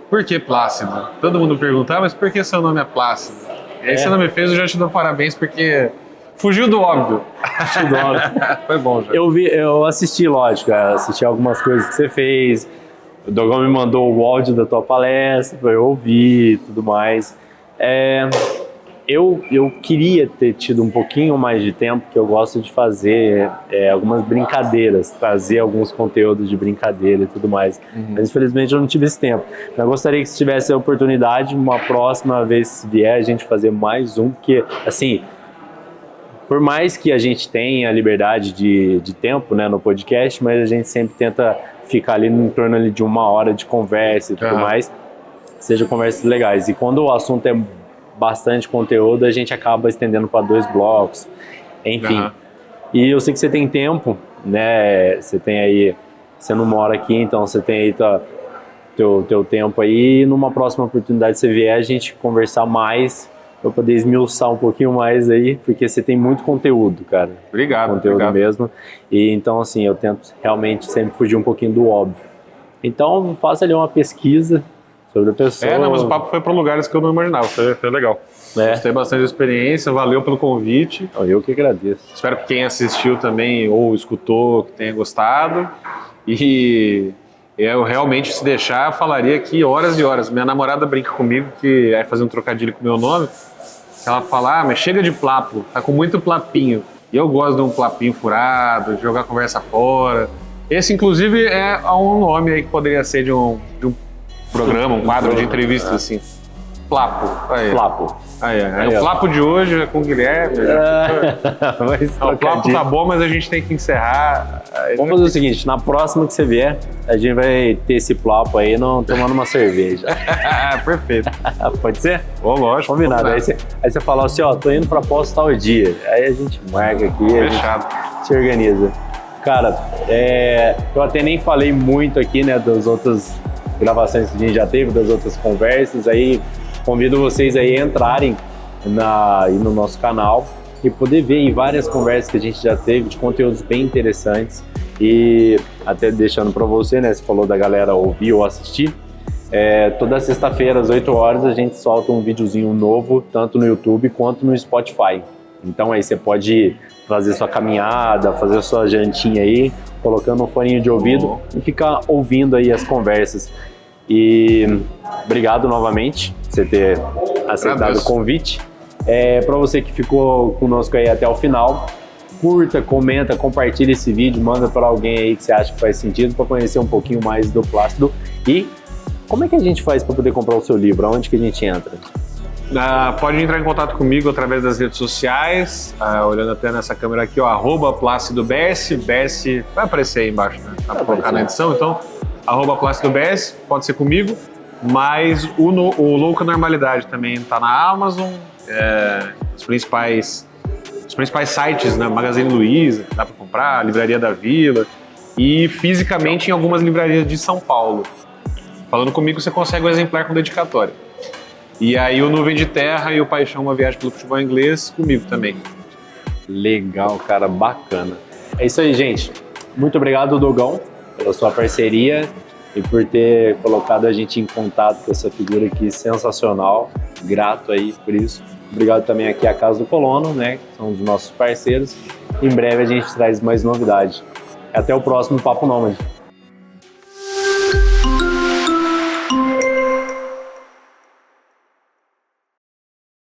Por que Plácido? Todo mundo pergunta, mas por que seu nome é Plácido? E aí você não me fez, eu já te dou parabéns, porque fugiu do óbvio. Foi bom já. Eu assisti, lógico, assisti algumas coisas que você fez. O Dogão me mandou o áudio da tua palestra, eu ouvi e tudo mais. Eu queria ter tido um pouquinho mais de tempo, porque eu gosto de fazer algumas brincadeiras, trazer alguns conteúdos de brincadeira e tudo mais. Mas infelizmente eu não tive esse tempo. Eu gostaria que se tivesse a oportunidade, uma próxima vez se vier, a gente fazer mais um, porque assim, por mais que a gente tenha a liberdade de tempo, né, no podcast, mas a gente sempre tenta ficar ali em torno ali de 1 hora de conversa e tudo mais, seja conversas legais. E quando o assunto é bastante conteúdo, a gente acaba estendendo para 2 blocos, enfim. E eu sei que você tem tempo, né? Você tem aí, você não mora aqui, então você tem aí teu tempo aí. E numa próxima oportunidade, você vier, a gente conversar mais, para poder esmiuçar um pouquinho mais aí, porque você tem muito conteúdo, cara. Obrigado. Conteúdo mesmo. E então, assim, eu tento realmente sempre fugir um pouquinho do óbvio. Então, faça ali uma pesquisa sobre a pessoa. Não, mas o papo foi para lugares que eu não imaginava, foi legal. Gostei bastante da experiência, valeu pelo convite. Eu que agradeço. Espero que quem assistiu também ou escutou que tenha gostado. E eu realmente, se deixar, falaria aqui horas e horas. Minha namorada brinca comigo que é fazer um trocadilho com o meu nome. Ela fala, mas chega de plapo, tá com muito plapinho. E eu gosto de um plapinho furado, de jogar a conversa fora. Esse, inclusive, é um nome aí que poderia ser de um programa, um quadro de entrevista, assim. Plapo. Plapo. O Plapo de hoje é com o Guilherme. O Plapo tá bom, mas a gente tem que encerrar. Vamos fazer o seguinte, na próxima que você vier, a gente vai ter esse Plapo aí tomando uma cerveja. Perfeito. Pode ser? Lógico. Combinado. Aí você fala assim, tô indo pra Poços tal dia. Aí a gente marca aqui, Fechado. A gente se organiza. Cara, eu até nem falei muito aqui, né, das outras gravações que a gente já teve, das outras conversas. Aí convido vocês aí a entrarem no nosso canal e poder ver aí várias conversas que a gente já teve de conteúdos bem interessantes. E até deixando para você, né, você falou da galera ouvir ou assistir, toda sexta-feira às 8 horas a gente solta um videozinho novo, tanto no YouTube quanto no Spotify. Então aí você pode fazer sua caminhada, fazer sua jantinha aí, colocando um foninho de ouvido e ficar ouvindo aí as conversas. E obrigado novamente por você ter aceitado o convite. Para você que ficou conosco aí até o final, curta, comenta, compartilha esse vídeo, manda para alguém aí que você acha que faz sentido para conhecer um pouquinho mais do Plácido. E como é que a gente faz para poder comprar o seu livro? Aonde que a gente entra? Pode entrar em contato comigo através das redes sociais, olhando até nessa câmera aqui, @PlácidoBS, BS vai aparecer aí embaixo, né? Tá pra colocar na edição, então @PlácidoBS, pode ser comigo, mas o Louca Normalidade também tá na Amazon, os principais sites, né? Magazine Luiza, dá para comprar, Livraria da Vila, e fisicamente em algumas livrarias de São Paulo. Falando comigo, você consegue um exemplar com dedicatória. E aí o Nuvem de Terra e o Paixão, uma viagem pelo futebol inglês, comigo também. Legal, cara, bacana. É isso aí, gente. Muito obrigado, Dogão, pela sua parceria e por ter colocado a gente em contato com essa figura aqui sensacional. Grato aí por isso. Obrigado também aqui à Casa do Colono, né, que são os nossos parceiros. Em breve a gente traz mais novidade. Até o próximo Papo Nômade.